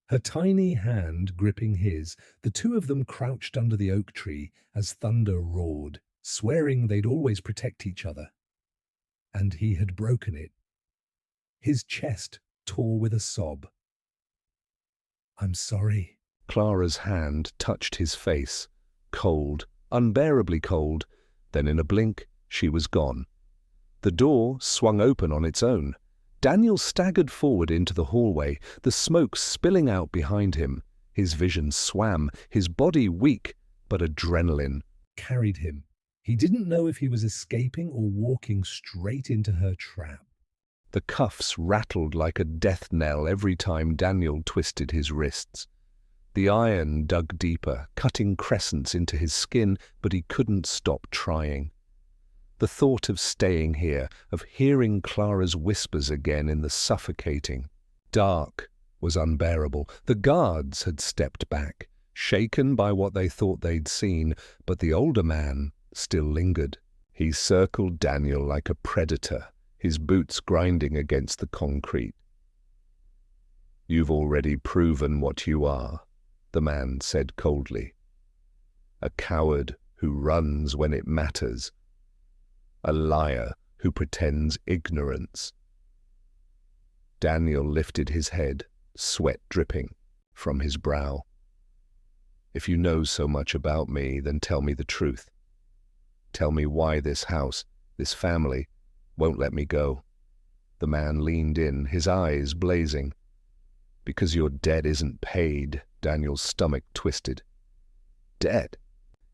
Her tiny hand gripping his, the two of them crouched under the oak tree as thunder roared, swearing they'd always protect each other. And he had broken it. His chest tore with a sob. "I'm sorry." Clara's hand touched his face, cold, unbearably cold. Then in a blink, she was gone. The door swung open on its own. Daniel staggered forward into the hallway, the smoke spilling out behind him. His vision swam, his body weak, but adrenaline Carried him. He didn't know if he was escaping or walking straight into her trap. The cuffs rattled like a death knell every time Daniel twisted his wrists. The iron dug deeper, cutting crescents into his skin, but he couldn't stop trying. The thought of staying here, of hearing Clara's whispers again in the suffocating dark, was unbearable. The guards had stepped back, shaken by what they thought they'd seen, but the older man still lingered. He circled Daniel like a predator, his boots grinding against the concrete. "You've already proven what you are," the man said coldly. "A coward who runs when it matters. A liar who pretends ignorance." Daniel lifted his head, sweat dripping from his brow. "If you know so much about me, then tell me the truth. Tell me why this house, this family, won't let me go." The man leaned in, his eyes blazing. "Because your debt isn't paid," Daniel's stomach twisted. "Debt?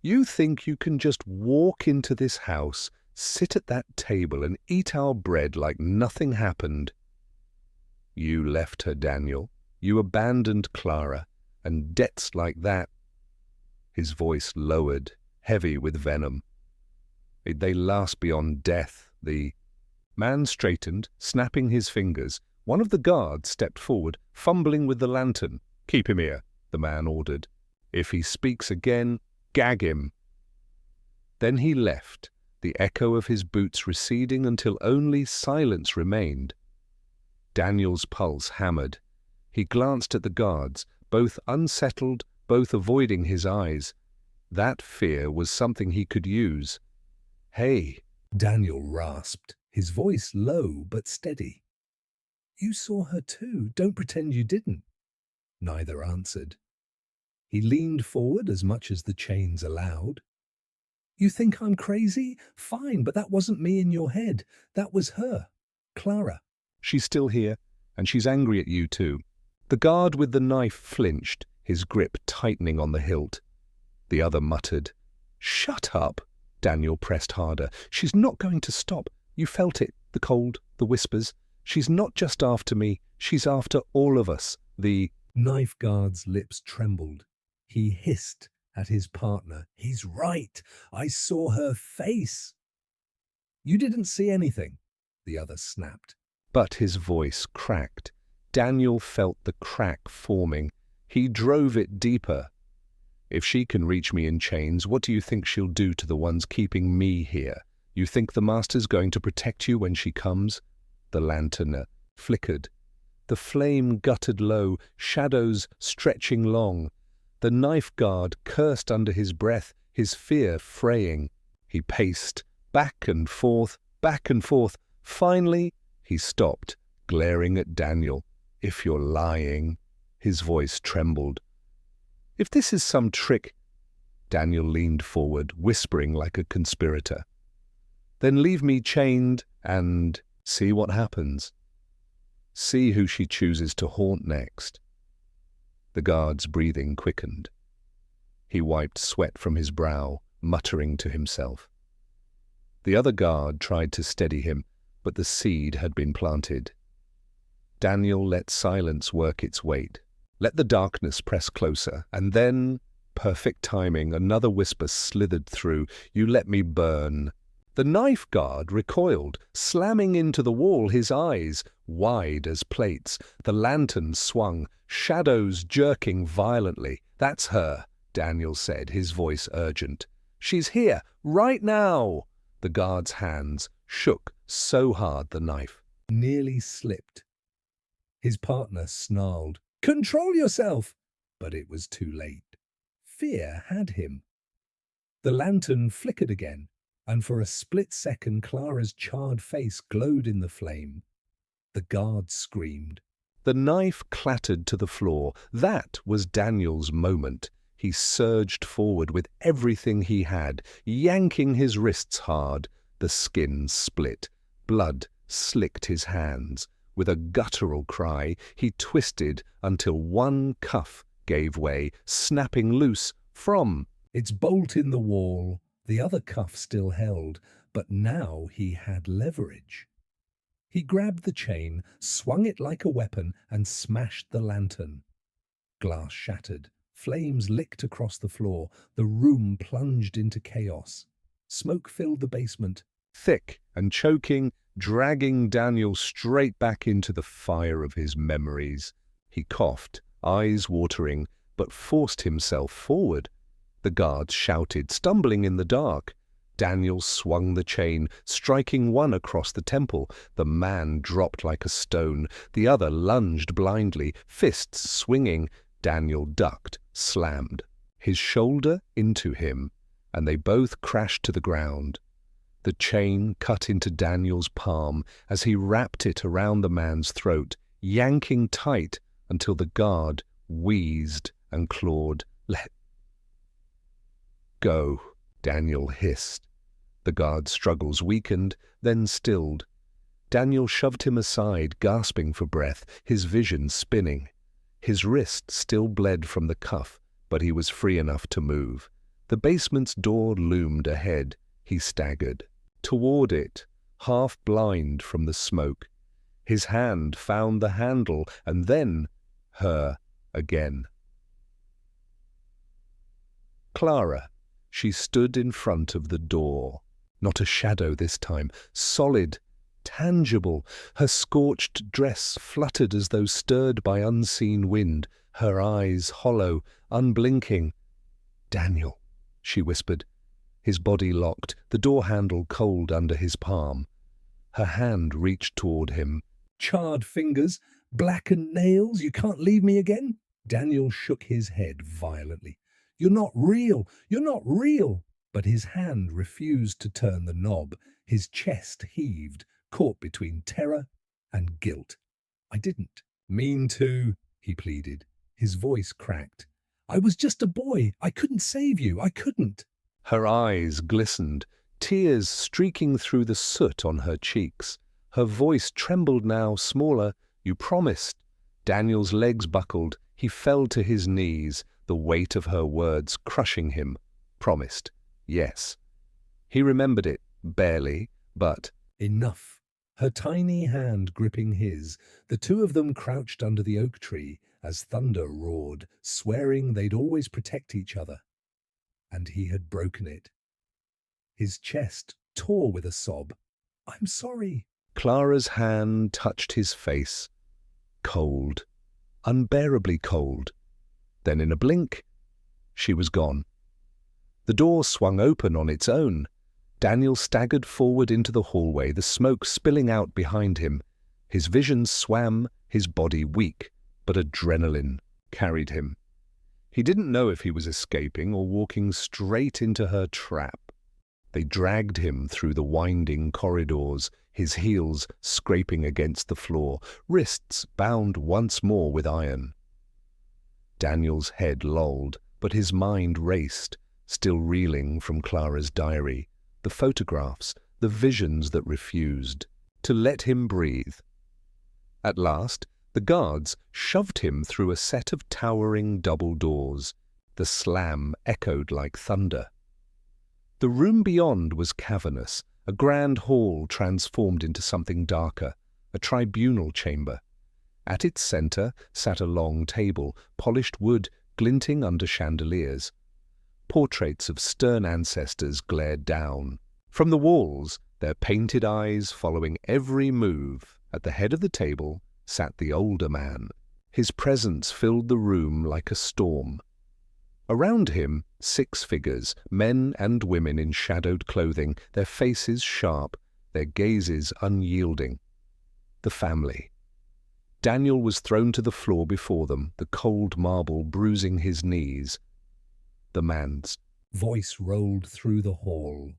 You think you can just walk into this house, sit at that table and eat our bread like nothing happened? You left her, Daniel. You abandoned Clara, and debts like that—" His voice lowered, heavy with venom. "They last beyond death. The man straightened, snapping his fingers. One of the guards stepped forward, fumbling with the lantern. "Keep him here," the man ordered. "If he speaks again, gag him." Then he left, the echo of his boots receding until only silence remained. Daniel's pulse hammered. He glanced at the guards, both unsettled, both avoiding his eyes. That fear was something he could use. "Hey," Daniel rasped, his voice low but steady. "You saw her too. Don't pretend you didn't." Neither answered. He leaned forward as much as the chains allowed. "You think I'm crazy? Fine, but that wasn't me in your head. That was her. Clara." "She's still here, and she's angry at you too." The guard with the knife flinched, his grip tightening on the hilt. The other muttered. "Shut up!" Daniel pressed harder. "She's not going to stop. You felt it, the cold, the whispers. She's not just after me, she's after all of us." The knife guard's lips trembled. He hissed at his partner. "He's right. I saw her face." "You didn't see anything," the other snapped. But his voice cracked. Daniel felt the crack forming. He drove it deeper. "If she can reach me in chains, what do you think she'll do to the ones keeping me here? You think the Master's going to protect you when she comes?" The lantern flickered. The flame guttered low, shadows stretching long. The knife guard cursed under his breath, his fear fraying. He paced, back and forth, back and forth. Finally, he stopped, glaring at Daniel. "If you're lying," his voice trembled. "If this is some trick," Daniel leaned forward, whispering like a conspirator, "then leave me chained and see what happens. See who she chooses to haunt next." The guard's breathing quickened. He wiped sweat from his brow, muttering to himself. The other guard tried to steady him, but the seed had been planted. Daniel let silence work its weight. Let the darkness press closer, and then, perfect timing, another whisper slithered through. "You let me burn." The knife guard recoiled, slamming into the wall, his eyes wide as plates. The lantern swung, shadows jerking violently. "That's her," Daniel said, his voice urgent. "She's here, right now." The guard's hands shook so hard the knife nearly slipped. His partner snarled, "Control yourself!" But it was too late. Fear had him. The lantern flickered again, and for a split second Clara's charred face glowed in the flame. The guard screamed. The knife clattered to the floor. That was Daniel's moment. He surged forward with everything he had, yanking his wrists hard. The skin split. Blood slicked his hands. With a guttural cry, he twisted until one cuff gave way, snapping loose from its bolt in the wall. The other cuff still held, but now he had leverage. He grabbed the chain, swung it like a weapon, and smashed the lantern. Glass shattered. Flames licked across the floor. The room plunged into chaos. Smoke filled the basement, thick and choking, dragging Daniel straight back into the fire of his memories. He coughed, eyes watering, but forced himself forward. The guards shouted, stumbling in the dark. Daniel swung the chain, striking one across the temple. The man dropped like a stone. The other lunged blindly, fists swinging. Daniel ducked, slammed his shoulder into him, and they both crashed to the ground. The chain cut into Daniel's palm as he wrapped it around the man's throat, yanking tight until the guard wheezed and clawed. "Let go," Daniel hissed. The guard's struggles weakened, then stilled. Daniel shoved him aside, gasping for breath, his vision spinning. His wrist still bled from the cuff, but he was free enough to move. The basement's door loomed ahead. He staggered toward it, half blind from the smoke. His hand found the handle, and then her again. Clara. She stood in front of the door. Not a shadow this time, solid, tangible. Her scorched dress fluttered as though stirred by unseen wind, her eyes hollow, unblinking. "Daniel," she whispered. His body locked, the door handle cold under his palm. Her hand reached toward him, Charred fingers, blackened nails, you can't leave me again? Daniel shook his head violently. You're not real! You're not real! But his hand refused to turn the knob. His chest heaved, caught between terror and guilt. I didn't mean to, he pleaded. His voice cracked. I was just a boy. I couldn't save you. I couldn't. Her eyes glistened, tears streaking through the soot on her cheeks. Her voice trembled now, smaller. You promised. Daniel's legs buckled. He fell to his knees, the weight of her words crushing him. Promised. Yes. He remembered it, barely, but Enough. Her tiny hand gripping his, the two of them crouched under the oak tree as thunder roared, swearing they'd always protect each other. And he had broken it. His chest tore with a sob. I'm sorry. Clara's hand touched his face. Cold. Unbearably cold. Then in a blink, she was gone. The door swung open on its own. Daniel staggered forward into the hallway, the smoke spilling out behind him. His vision swam, his body weak, but adrenaline carried him. He didn't know if he was escaping or walking straight into her trap. They dragged him through the winding corridors, his heels scraping against the floor, wrists bound once more with iron. Daniel's head lolled, but his mind raced, still reeling from Clara's diary, the photographs, the visions that refused to let him breathe. At last, the guards shoved him through a set of towering double doors. The slam echoed like thunder. The room beyond was cavernous, a grand hall transformed into something darker, a tribunal chamber. At its center sat a long table, polished wood glinting under chandeliers. Portraits of stern ancestors glared down. From the walls, their painted eyes following every move. At the head of the table sat the older man. His presence filled the room like a storm. Around him, 6 figures, men and women in shadowed clothing, their faces sharp, their gazes unyielding. The family. Daniel was thrown to the floor before them, the cold marble bruising his knees. The man's voice rolled through the hall.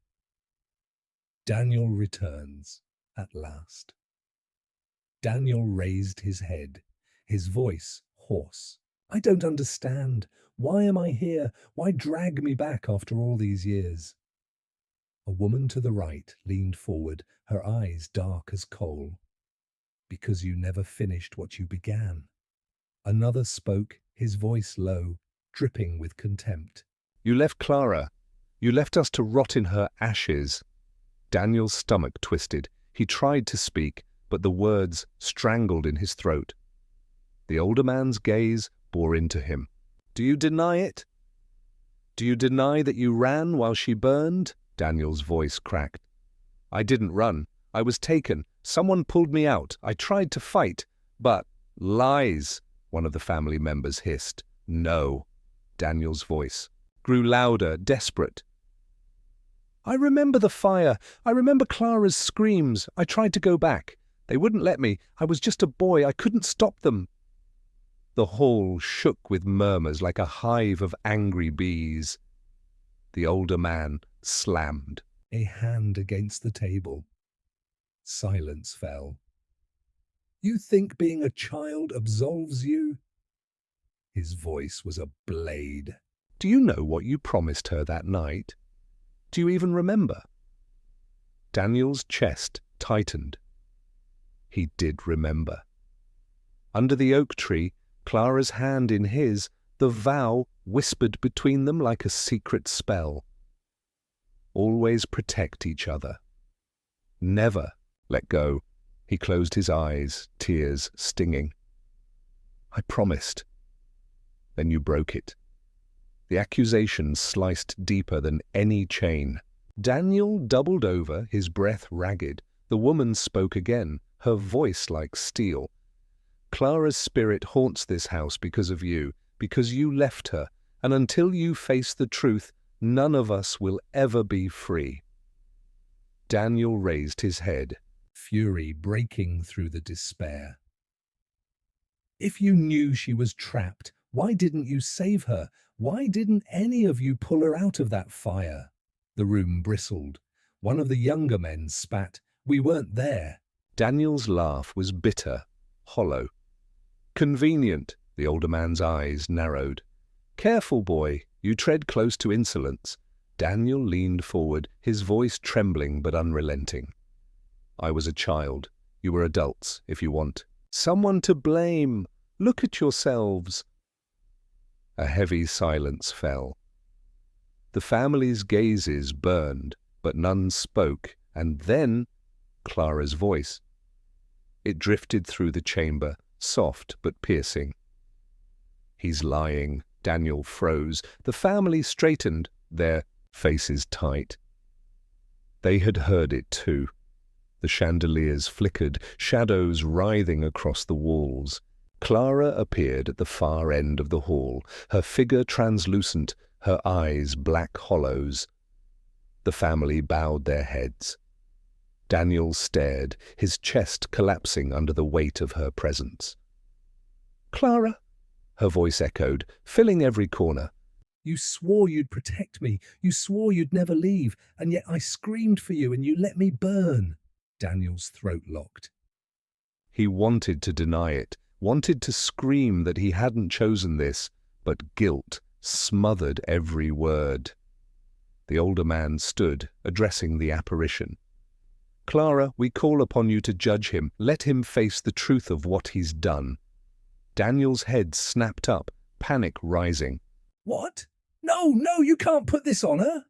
Daniel returns, at last. Daniel raised his head, his voice hoarse. I don't understand. Why am I here? Why drag me back after all these years? A woman to the right leaned forward, her eyes dark as coal. Because you never finished what you began. Another spoke, his voice low, dripping with contempt. You left Clara. You left us to rot in her ashes. Daniel's stomach twisted. He tried to speak, but the words strangled in his throat. The older man's gaze bore into him. Do you deny it? Do you deny that you ran while she burned? Daniel's voice cracked. I didn't run. I was taken. Someone pulled me out. I tried to fight. But lies, one of the family members hissed. No. Daniel's voice grew louder, desperate. I remember the fire. I remember Clara's screams. I tried to go back. They wouldn't let me. I was just a boy. I couldn't stop them. The hall shook with murmurs like a hive of angry bees. The older man slammed a hand against the table. Silence fell. You think being a child absolves you? His voice was a blade. Do you know what you promised her that night? Do you even remember? Daniel's chest tightened. He did remember. Under the oak tree, Clara's hand in his, the vow whispered between them like a secret spell. Always protect each other. Never let go. He closed his eyes, tears stinging. I promised. Then you broke it. The accusation sliced deeper than any chain. Daniel doubled over, his breath ragged. The woman spoke again, her voice like steel. Clara's spirit haunts this house because of you, because you left her, and until you face the truth, none of us will ever be free. Daniel raised his head. fury breaking through the despair. If you knew she was trapped, why didn't you save her? Why didn't any of you pull her out of that fire? The room bristled. One of the younger men spat, "We weren't there." Daniel's laugh was bitter, hollow. "Convenient," the older man's eyes narrowed. "Careful, boy, you tread close to insolence." Daniel leaned forward, his voice trembling but unrelenting. "I was a child. You were adults, if you want. Someone to blame. Look at yourselves." A heavy silence fell. The family's gazes burned, but none spoke, and then Clara's voice. It drifted through the chamber, soft but piercing. "He's lying." Daniel froze. The family straightened, their faces tight. They had heard it too. The chandeliers flickered, shadows writhing across the walls. Clara appeared at the far end of the hall, her figure translucent, her eyes black hollows. The family bowed their heads. Daniel stared, his chest collapsing under the weight of her presence. "Clara," her voice echoed, filling every corner. "You swore you'd protect me. You swore you'd never leave, and yet I screamed for you and you let me burn." Daniel's throat locked. He wanted to deny it, wanted to scream that he hadn't chosen this, but guilt smothered every word. The older man stood, addressing the apparition. "Clara, we call upon you to judge him. Let him face the truth of what he's done." Daniel's head snapped up, panic rising. "What? No, no, you can't put this on her!"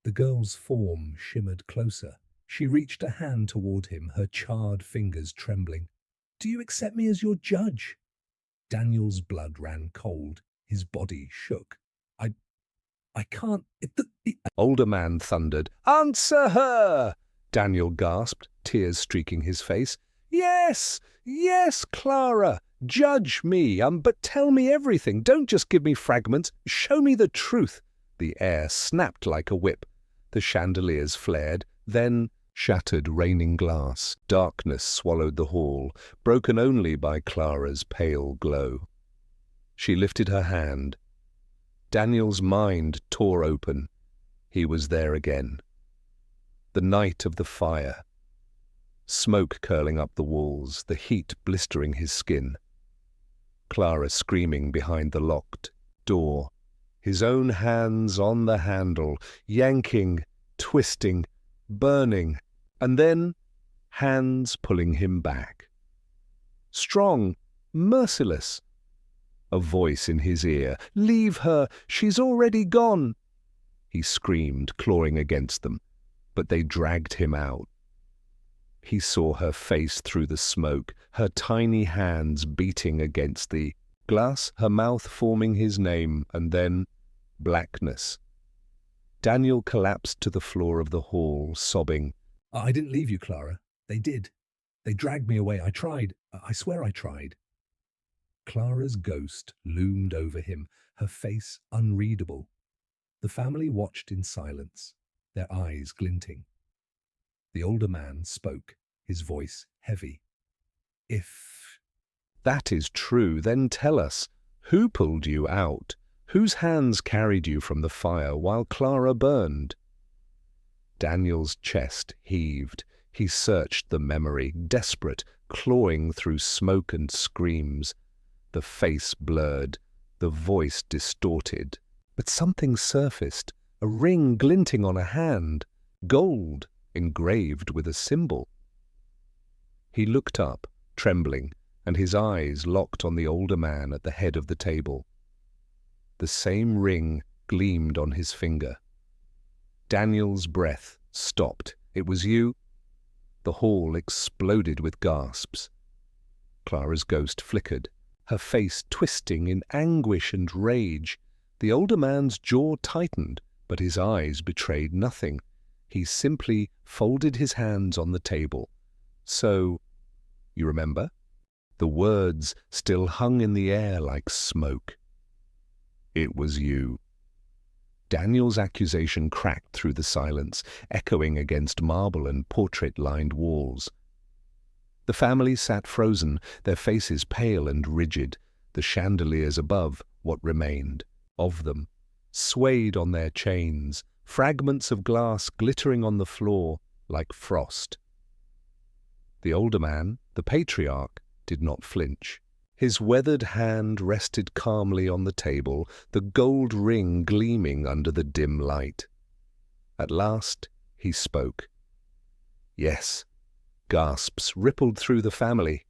The girl's form shimmered closer. She reached a hand toward him, her charred fingers trembling. "Do you accept me as your judge?" Daniel's blood ran cold. His body shook. I can't... Older man thundered. "Answer her!" Daniel gasped, tears streaking his face. "Yes, yes, Clara, judge me, but tell me everything. Don't just give me fragments. Show me the truth." The air snapped like a whip. The chandeliers flared, then shattered raining glass. Darkness swallowed the hall, broken only by Clara's pale glow. She lifted her hand. Daniel's mind tore open. He was there again. The night of the fire. Smoke curling up the walls, the heat blistering his skin. Clara screaming behind the locked door. His own hands on the handle, yanking, twisting, burning, and then hands pulling him back. Strong, merciless. A voice in his ear. "Leave her! She's already gone!" He screamed, clawing against them, but they dragged him out. He saw her face through the smoke, her tiny hands beating against the glass, her mouth forming his name, and then blackness. Daniel collapsed to the floor of the hall, sobbing. "I didn't leave you, Clara. They did. They dragged me away. I tried. I swear I tried." Clara's ghost loomed over him, her face unreadable. The family watched in silence, their eyes glinting. The older man spoke, his voice heavy. "If that is true, then tell us, who pulled you out? Whose hands carried you from the fire while Clara burned?" Daniel's chest heaved. He searched the memory, desperate, clawing through smoke and screams. The face blurred, the voice distorted. But something surfaced, a ring glinting on a hand, gold engraved with a symbol. He looked up, trembling, and his eyes locked on the older man at the head of the table. The same ring gleamed on his finger. Daniel's breath stopped. "It was you?" The hall exploded with gasps. Clara's ghost flickered, her face twisting in anguish and rage. The older man's jaw tightened, but his eyes betrayed nothing. He simply folded his hands on the table. "So, you remember?" The words still hung in the air like smoke. "It was you." Daniel's accusation cracked through the silence, echoing against marble and portrait-lined walls. The family sat frozen, their faces pale and rigid, the chandeliers above, what remained of them, swayed on their chains, fragments of glass glittering on the floor like frost. The older man, the patriarch, did not flinch. His weathered hand rested calmly on the table, the gold ring gleaming under the dim light. At last he spoke. "Yes." Gasps rippled through the family.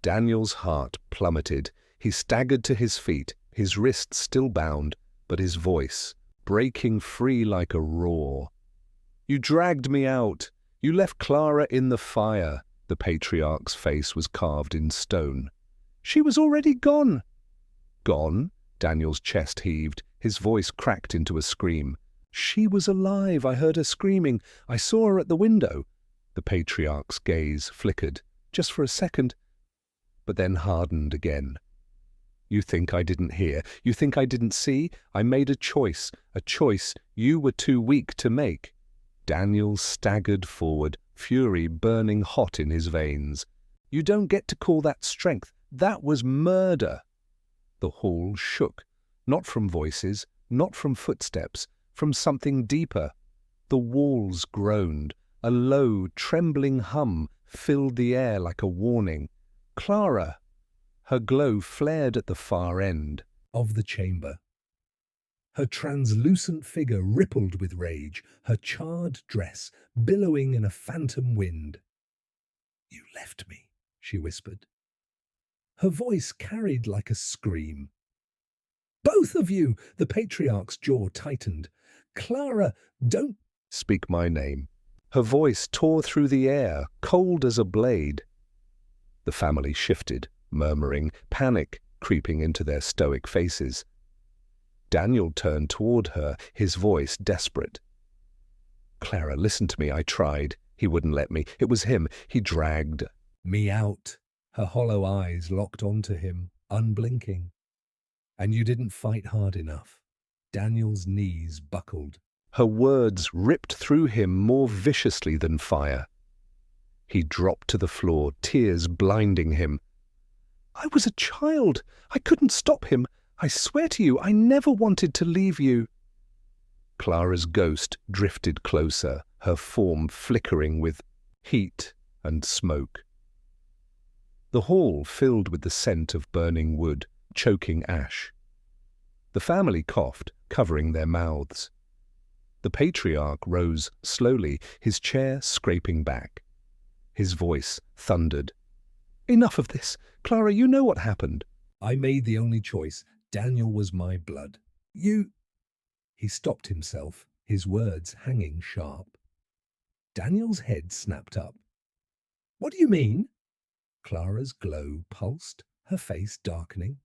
Daniel's heart plummeted. He staggered to his feet, his wrists still bound, but his voice breaking free like a roar. "You dragged me out. You left Clara in the fire." The patriarch's face was carved in stone. "She was already gone." "Gone?" Daniel's chest heaved. His voice cracked into a scream. "She was alive. I heard her screaming. I saw her at the window." The patriarch's gaze flickered, just for a second, but then hardened again. "You think I didn't hear? You think I didn't see? I made a choice you were too weak to make." Daniel staggered forward, fury burning hot in his veins. "You don't get to call that strength. That was murder." The hall shook, not from voices, not from footsteps, from something deeper. The walls groaned. A low, trembling hum filled the air like a warning. "Clara!" Her glow flared at the far end of the chamber. Her translucent figure rippled with rage, her charred dress billowing in a phantom wind. "You left me," she whispered. Her voice carried like a scream. "Both of you!" The patriarch's jaw tightened. "Clara, don't speak my name." Her voice tore through the air, cold as a blade. The family shifted, murmuring, panic creeping into their stoic faces. Daniel turned toward her, his voice desperate. "Clara, listen to me. I tried. He wouldn't let me. It was him. He dragged me out." Her hollow eyes locked onto him, unblinking. "And you didn't fight hard enough." Daniel's knees buckled. Her words ripped through him more viciously than fire. He dropped to the floor, tears blinding him. "I was a child. I couldn't stop him. I swear to you, I never wanted to leave you." Clara's ghost drifted closer, her form flickering with heat and smoke. The hall filled with the scent of burning wood, choking ash. The family coughed, covering their mouths. The patriarch rose slowly, his chair scraping back. His voice thundered. "Enough of this. Clara, you know what happened." "I made the only choice. Daniel was my blood. You—" He stopped himself, his words hanging sharp. Daniel's head snapped up. "What do you mean?" Clara's glow pulsed, her face darkening.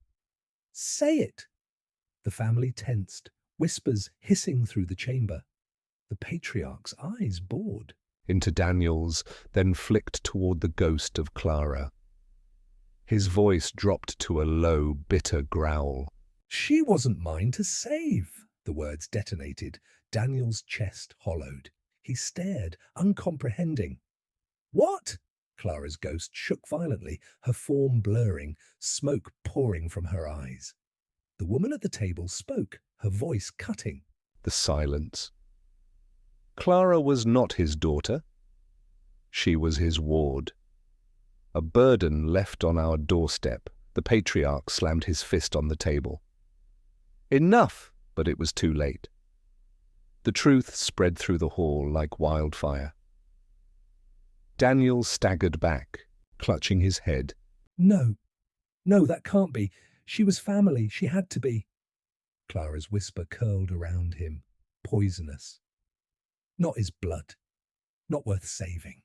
"Say it!" The family tensed, whispers hissing through the chamber. The patriarch's eyes bored into Daniel's, then flicked toward the ghost of Clara. His voice dropped to a low, bitter growl. "She wasn't mine to save." The words detonated. Daniel's chest hollowed. He stared, uncomprehending. "What?" Clara's ghost shook violently, her form blurring, smoke pouring from her eyes. The woman at the table spoke, her voice cutting. The silence. Clara was not his daughter. She was his ward. A burden left on our doorstep. The patriarch slammed his fist on the table. Enough! But it was too late. The truth spread through the hall like wildfire. Daniel staggered back, clutching his head. No, that can't be. She was family. She had to be." Clara's whisper curled around him, poisonous. "Not his blood. Not worth saving."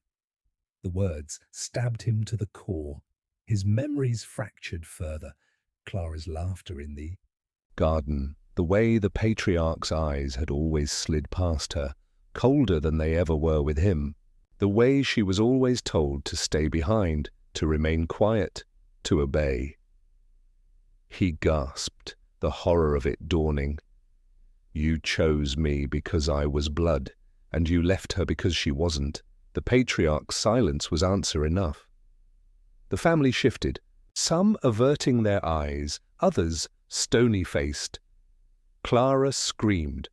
The words stabbed him to the core. His memories fractured further. Clara's laughter in the garden, the way the patriarch's eyes had always slid past her, colder than they ever were with him. The way she was always told to stay behind, to remain quiet, to obey. He gasped, the horror of it dawning. You chose me because I was blood, and you left her because she wasn't. The patriarch's silence was answer enough. The family shifted, some averting their eyes, others stony-faced. Clara screamed.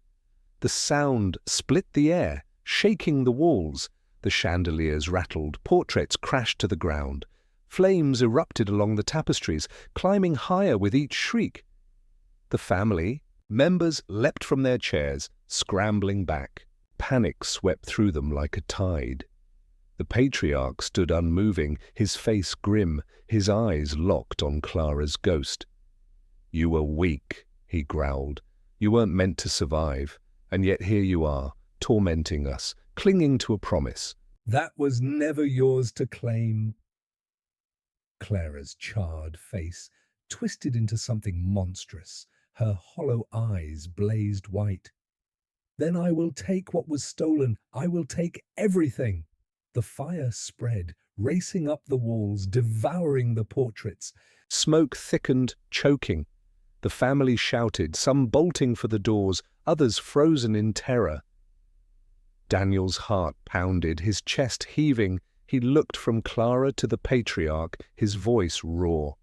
The sound split the air, shaking the walls. The chandeliers rattled, portraits crashed to the ground. Flames erupted along the tapestries, climbing higher with each shriek. The family members leapt from their chairs, scrambling back. Panic swept through them like a tide. The patriarch stood unmoving, his face grim, his eyes locked on Clara's ghost. "You were weak," he growled. "You weren't meant to survive, and yet here you are, tormenting us, clinging to a promise." "That was never yours to claim." Clara's charred face twisted into something monstrous. Her hollow eyes blazed white. "Then I will take what was stolen. I will take everything." The fire spread, racing up the walls, devouring the portraits. Smoke thickened, choking. The family shouted, some bolting for the doors, others frozen in terror. Daniel's heart pounded, his chest heaving. He looked from Clara to the patriarch, his voice raw.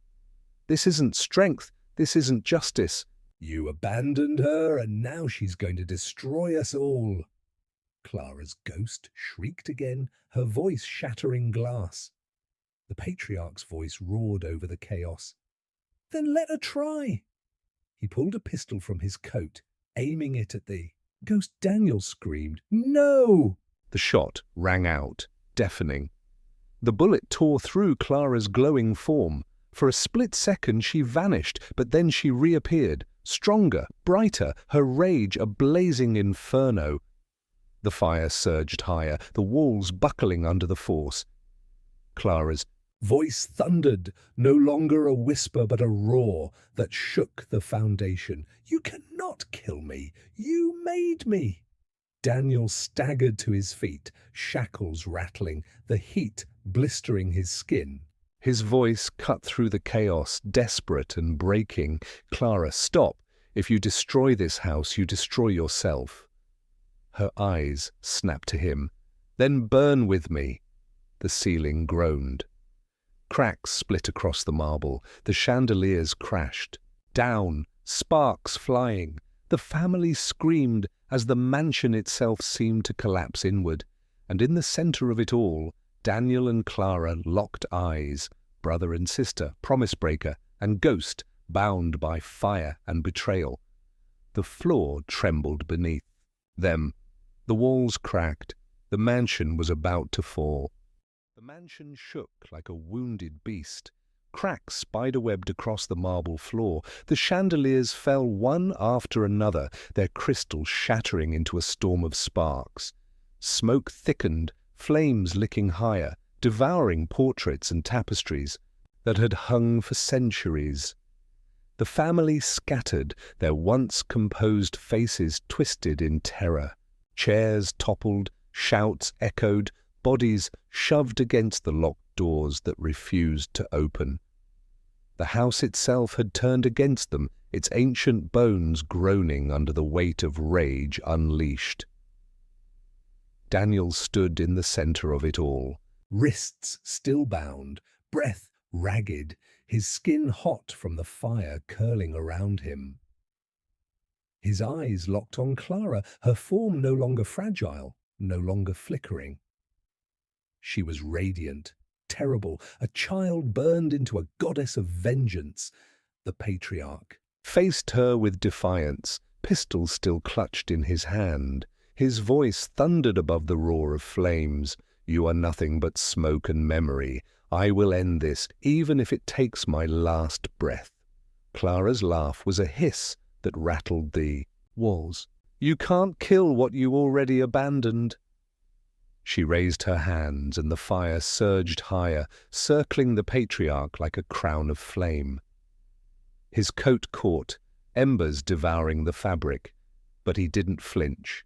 "This isn't strength. This isn't justice." "You abandoned her, and now she's going to destroy us all." Clara's ghost shrieked again, her voice shattering glass. The patriarch's voice roared over the chaos. "Then let her try." He pulled a pistol from his coat, aiming it at the ghost. Daniel screamed, "No!" The shot rang out, deafening. The bullet tore through Clara's glowing form. For a split second she vanished, but then she reappeared, stronger, brighter, her rage a blazing inferno. The fire surged higher, the walls buckling under the force. Clara's voice thundered, no longer a whisper but a roar that shook the foundation. "You cannot kill me. You made me." Daniel staggered to his feet, shackles rattling, the heat blistering his skin. His voice cut through the chaos, desperate and breaking. "Clara, stop. If you destroy this house, you destroy yourself." Her eyes snapped to him. "Then burn with me." The ceiling groaned. Cracks split across the marble. The chandeliers crashed. Down, sparks flying. The family screamed as the mansion itself seemed to collapse inward. And in the center of it all, Daniel and Clara locked eyes, brother and sister, promise breaker, and ghost, bound by fire and betrayal. The floor trembled beneath them. The walls cracked. The mansion was about to fall. The mansion shook like a wounded beast. Cracks spiderwebbed across the marble floor. The chandeliers fell one after another, their crystal shattering into a storm of sparks. Smoke thickened, flames licking higher, devouring portraits and tapestries that had hung for centuries. The family scattered, their once composed faces twisted in terror. Chairs toppled, shouts echoed, bodies shoved against the locked doors that refused to open. The house itself had turned against them, its ancient bones groaning under the weight of rage unleashed. Daniel stood in the center of it all, wrists still bound, breath ragged, his skin hot from the fire curling around him. His eyes locked on Clara, her form no longer fragile, no longer flickering. She was radiant, terrible, a child burned into a goddess of vengeance. The patriarch faced her with defiance, pistol still clutched in his hand. His voice thundered above the roar of flames. "You are nothing but smoke and memory. I will end this, even if it takes my last breath." Clara's laugh was a hiss that rattled the walls. "You can't kill what you already abandoned." She raised her hands, and the fire surged higher, circling the patriarch like a crown of flame. His coat caught, embers devouring the fabric, but he didn't flinch.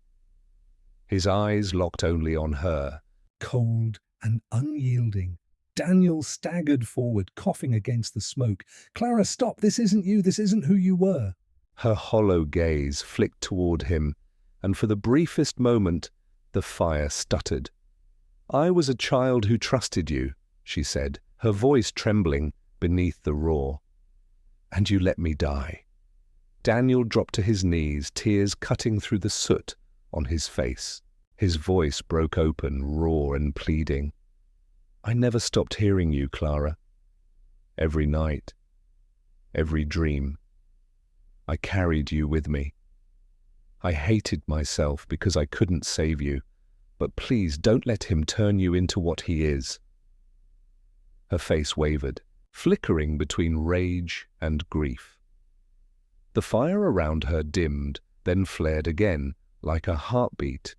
His eyes locked only on her. Cold and unyielding, Daniel staggered forward, coughing against the smoke. "Clara, stop! This isn't you. This isn't who you were." Her hollow gaze flicked toward him, and for the briefest moment, the fire stuttered. "I was a child who trusted you," she said, her voice trembling beneath the roar. "And you let me die." Daniel dropped to his knees, tears cutting through the soot on his face. His voice broke open, raw and pleading. "I never stopped hearing you, Clara. Every night, every dream. I carried you with me. I hated myself because I couldn't save you, but please don't let him turn you into what he is." Her face wavered, flickering between rage and grief. The fire around her dimmed, then flared again, like a heartbeat.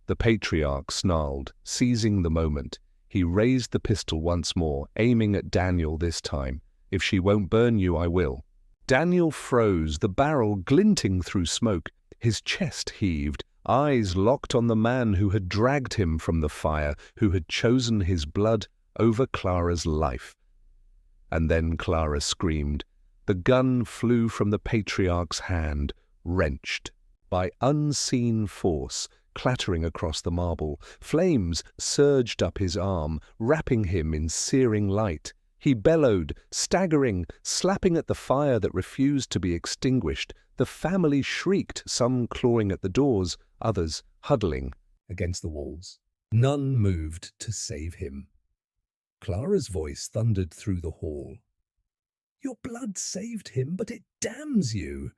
The patriarch snarled, seizing the moment. He raised the pistol once more, aiming at Daniel this time. "If she won't burn you, I will." Daniel froze, the barrel glinting through smoke. His chest heaved, eyes locked on the man who had dragged him from the fire, who had chosen his blood over Clara's life. And then Clara screamed. The gun flew from the patriarch's hand, wrenched by unseen force, clattering across the marble. Flames surged up his arm, wrapping him in searing light. He bellowed, staggering, slapping at the fire that refused to be extinguished. The family shrieked, some clawing at the doors, others huddling against the walls. None moved to save him. Clara's voice thundered through the hall. "Your blood saved him, but it damns you.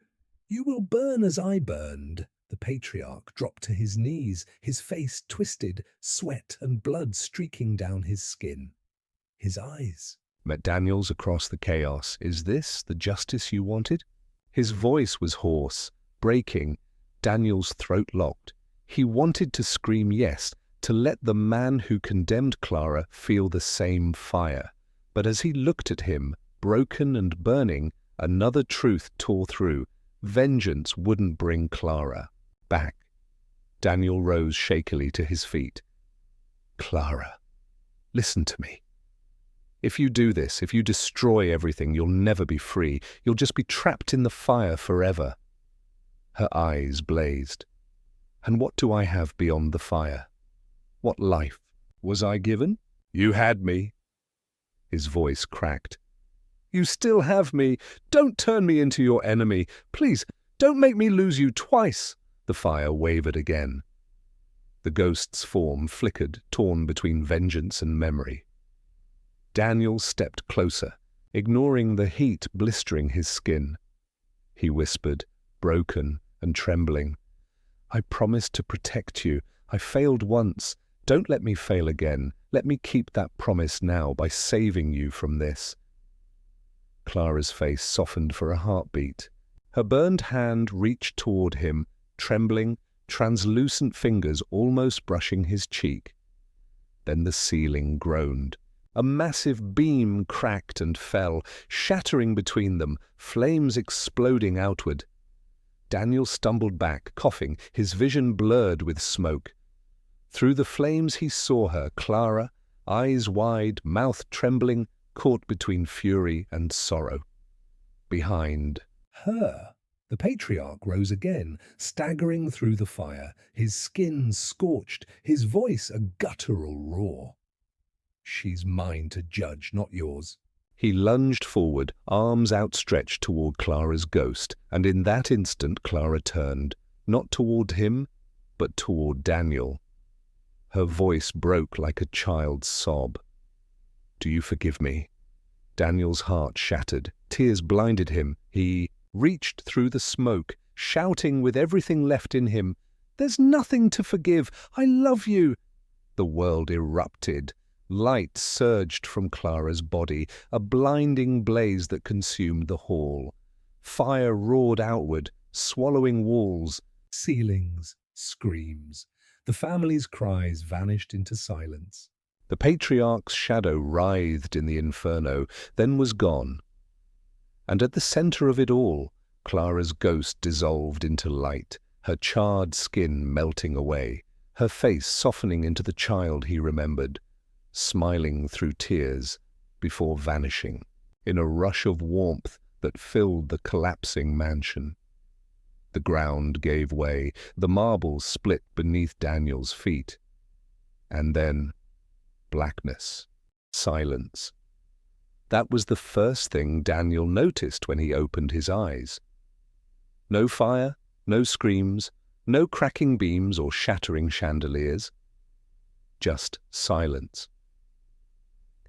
You will burn as I burned." The patriarch dropped to his knees, his face twisted, sweat and blood streaking down his skin. His eyes met Daniel's across the chaos. "Is this the justice you wanted?" His voice was hoarse, breaking, Daniel's throat locked. He wanted to scream yes, to let the man who condemned Clara feel the same fire. But as he looked at him, broken and burning, another truth tore through. Vengeance wouldn't bring Clara back. Daniel rose shakily to his feet. "Clara, listen to me. If you do this, if you destroy everything, you'll never be free. You'll just be trapped in the fire forever." Her eyes blazed. "And what do I have beyond the fire? What life was I given?" "You had me." His voice cracked. "You still have me. Don't turn me into your enemy. Please, don't make me lose you twice." The fire wavered again. The ghost's form flickered, torn between vengeance and memory. Daniel stepped closer, ignoring the heat blistering his skin. He whispered, broken and trembling, "I promised to protect you. I failed once. Don't let me fail again. Let me keep that promise now by saving you from this." Clara's face softened for a heartbeat. Her burned hand reached toward him, trembling, translucent fingers almost brushing his cheek. Then the ceiling groaned. A massive beam cracked and fell, shattering between them, flames exploding outward. Daniel stumbled back, coughing, his vision blurred with smoke. Through the flames he saw her, Clara, eyes wide, mouth trembling, caught between fury and sorrow. Behind her, the patriarch rose again, staggering through the fire, his skin scorched, his voice a guttural roar. "She's mine to judge, not yours." He lunged forward, arms outstretched toward Clara's ghost, and in that instant Clara turned, not toward him, but toward Daniel. Her voice broke like a child's sob. "Do you forgive me?" Daniel's heart shattered. Tears blinded him. He reached through the smoke, shouting with everything left in him, "There's nothing to forgive. I love you." The world erupted. Light surged from Clara's body, a blinding blaze that consumed the hall. Fire roared outward, swallowing walls, ceilings, screams. The family's cries vanished into silence. The patriarch's shadow writhed in the inferno, then was gone. And at the center of it all, Clara's ghost dissolved into light, her charred skin melting away, her face softening into the child he remembered, smiling through tears before vanishing. In a rush of warmth, that filled the collapsing mansion. The ground gave way, the marble split beneath Daniel's feet. And then, blackness, silence. That was the first thing Daniel noticed when he opened his eyes. No fire, no screams, no cracking beams or shattering chandeliers. Just silence.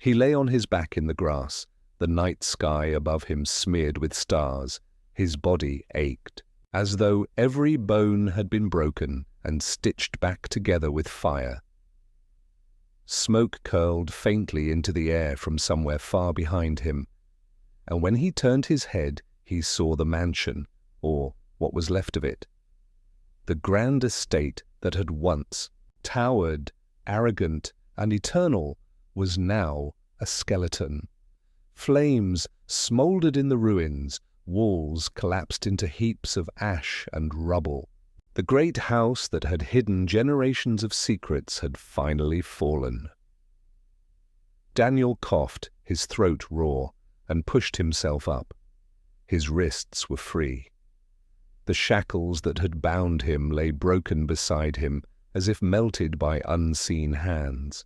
He lay on his back in the grass, the night sky above him smeared with stars. His body ached, as though every bone had been broken and stitched back together with fire. Smoke curled faintly into the air from somewhere far behind him, and when he turned his head, he saw the mansion, or what was left of it. The grand estate that had once towered, arrogant and eternal, was now a skeleton. Flames smouldered in the ruins, walls collapsed into heaps of ash and rubble. The great house that had hidden generations of secrets had finally fallen. Daniel coughed, his throat raw, and pushed himself up. His wrists were free. The shackles that had bound him lay broken beside him, as if melted by unseen hands.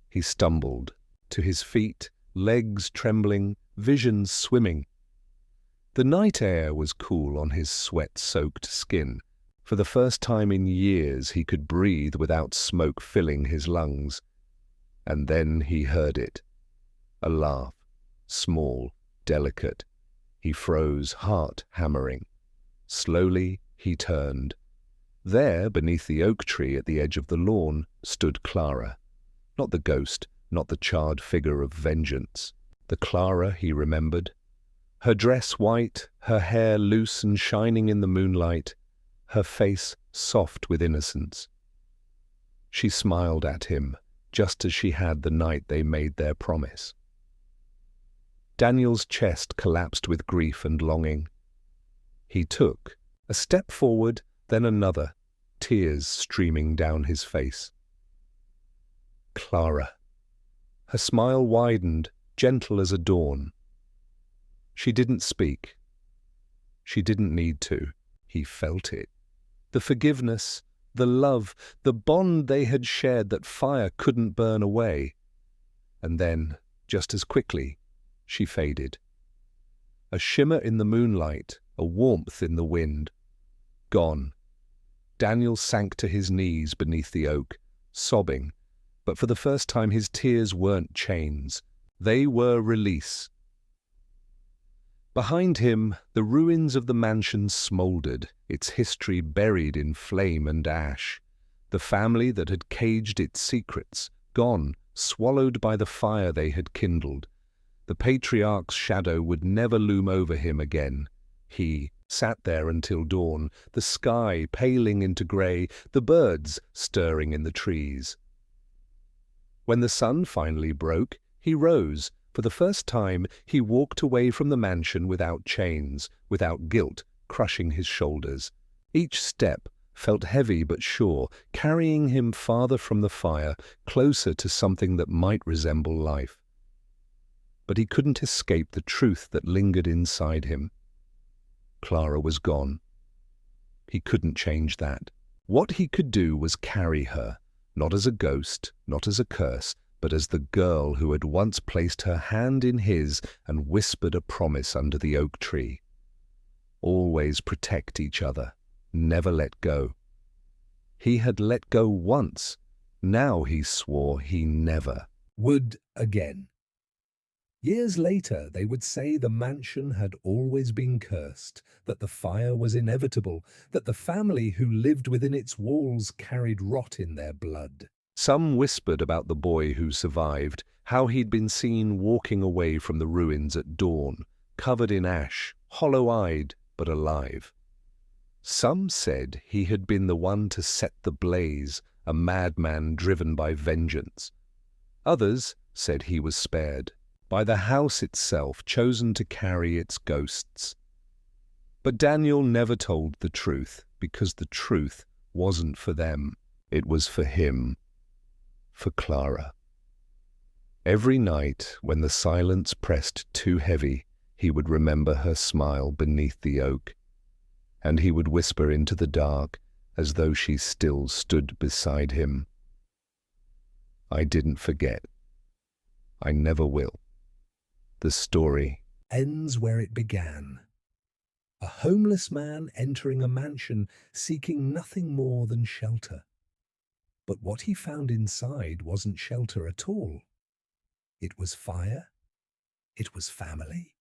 He stumbled, to his feet, legs trembling, visions swimming. The night air was cool on his sweat-soaked skin. For the first time in years he could breathe without smoke filling his lungs. And then he heard it. A laugh, small, delicate. He froze, heart hammering. Slowly he turned. There, beneath the oak tree at the edge of the lawn, stood Clara. Not the ghost, not the charred figure of vengeance. The Clara he remembered. Her dress white, her hair loose and shining in the moonlight, her face soft with innocence. She smiled at him, just as she had the night they made their promise. Daniel's chest collapsed with grief and longing. He took a step forward, then another, tears streaming down his face. Clara. Her smile widened, gentle as a dawn. She didn't speak. She didn't need to. He felt it. The forgiveness, the love, the bond they had shared that fire couldn't burn away. And then, just as quickly, she faded. A shimmer in the moonlight, a warmth in the wind. Gone. Daniel sank to his knees beneath the oak, sobbing, but for the first time his tears weren't chains. They were release. Behind him, the ruins of the mansion smouldered, its history buried in flame and ash. The family that had caged its secrets, gone, swallowed by the fire they had kindled. The patriarch's shadow would never loom over him again. He sat there until dawn, the sky paling into grey, the birds stirring in the trees. When the sun finally broke, he rose. For the first time, he walked away from the mansion without chains, without guilt crushing his shoulders. Each step felt heavy but sure, carrying him farther from the fire, closer to something that might resemble life. But he couldn't escape the truth that lingered inside him. Clara was gone. He couldn't change that. What he could do was carry her, not as a ghost, not as a curse, but as the girl who had once placed her hand in his and whispered a promise under the oak tree. Always protect each other, never let go. He had let go once, now he swore he never would again. Years later, they would say the mansion had always been cursed, that the fire was inevitable, that the family who lived within its walls carried rot in their blood. Some whispered about the boy who survived, how he'd been seen walking away from the ruins at dawn, covered in ash, hollow-eyed but alive. Some said he had been the one to set the blaze, a madman driven by vengeance. Others said he was spared, by the house itself chosen to carry its ghosts. But Daniel never told the truth, because the truth wasn't for them, it was for him. For Clara. Every night, when the silence pressed too heavy, He would remember her smile beneath the oak, and he would whisper into the dark as though she still stood beside him. I didn't forget. I never will. The story ends where it began. A homeless man entering a mansion seeking nothing more than shelter. But what he found inside wasn't shelter at all. It was fire. It was family.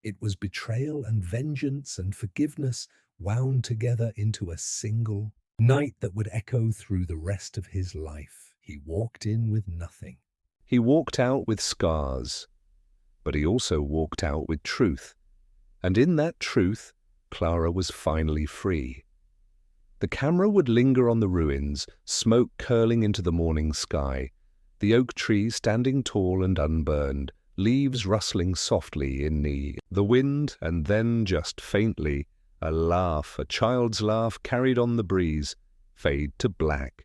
It was betrayal and vengeance and forgiveness wound together into a single night that would echo through the rest of his life. He walked in with nothing. He walked out with scars, but he also walked out with truth. And in that truth, Clara was finally free. The camera would linger on the ruins, smoke curling into the morning sky, the oak tree standing tall and unburned, leaves rustling softly in the wind, and then, just faintly, a laugh, a child's laugh carried on the breeze, fade to black.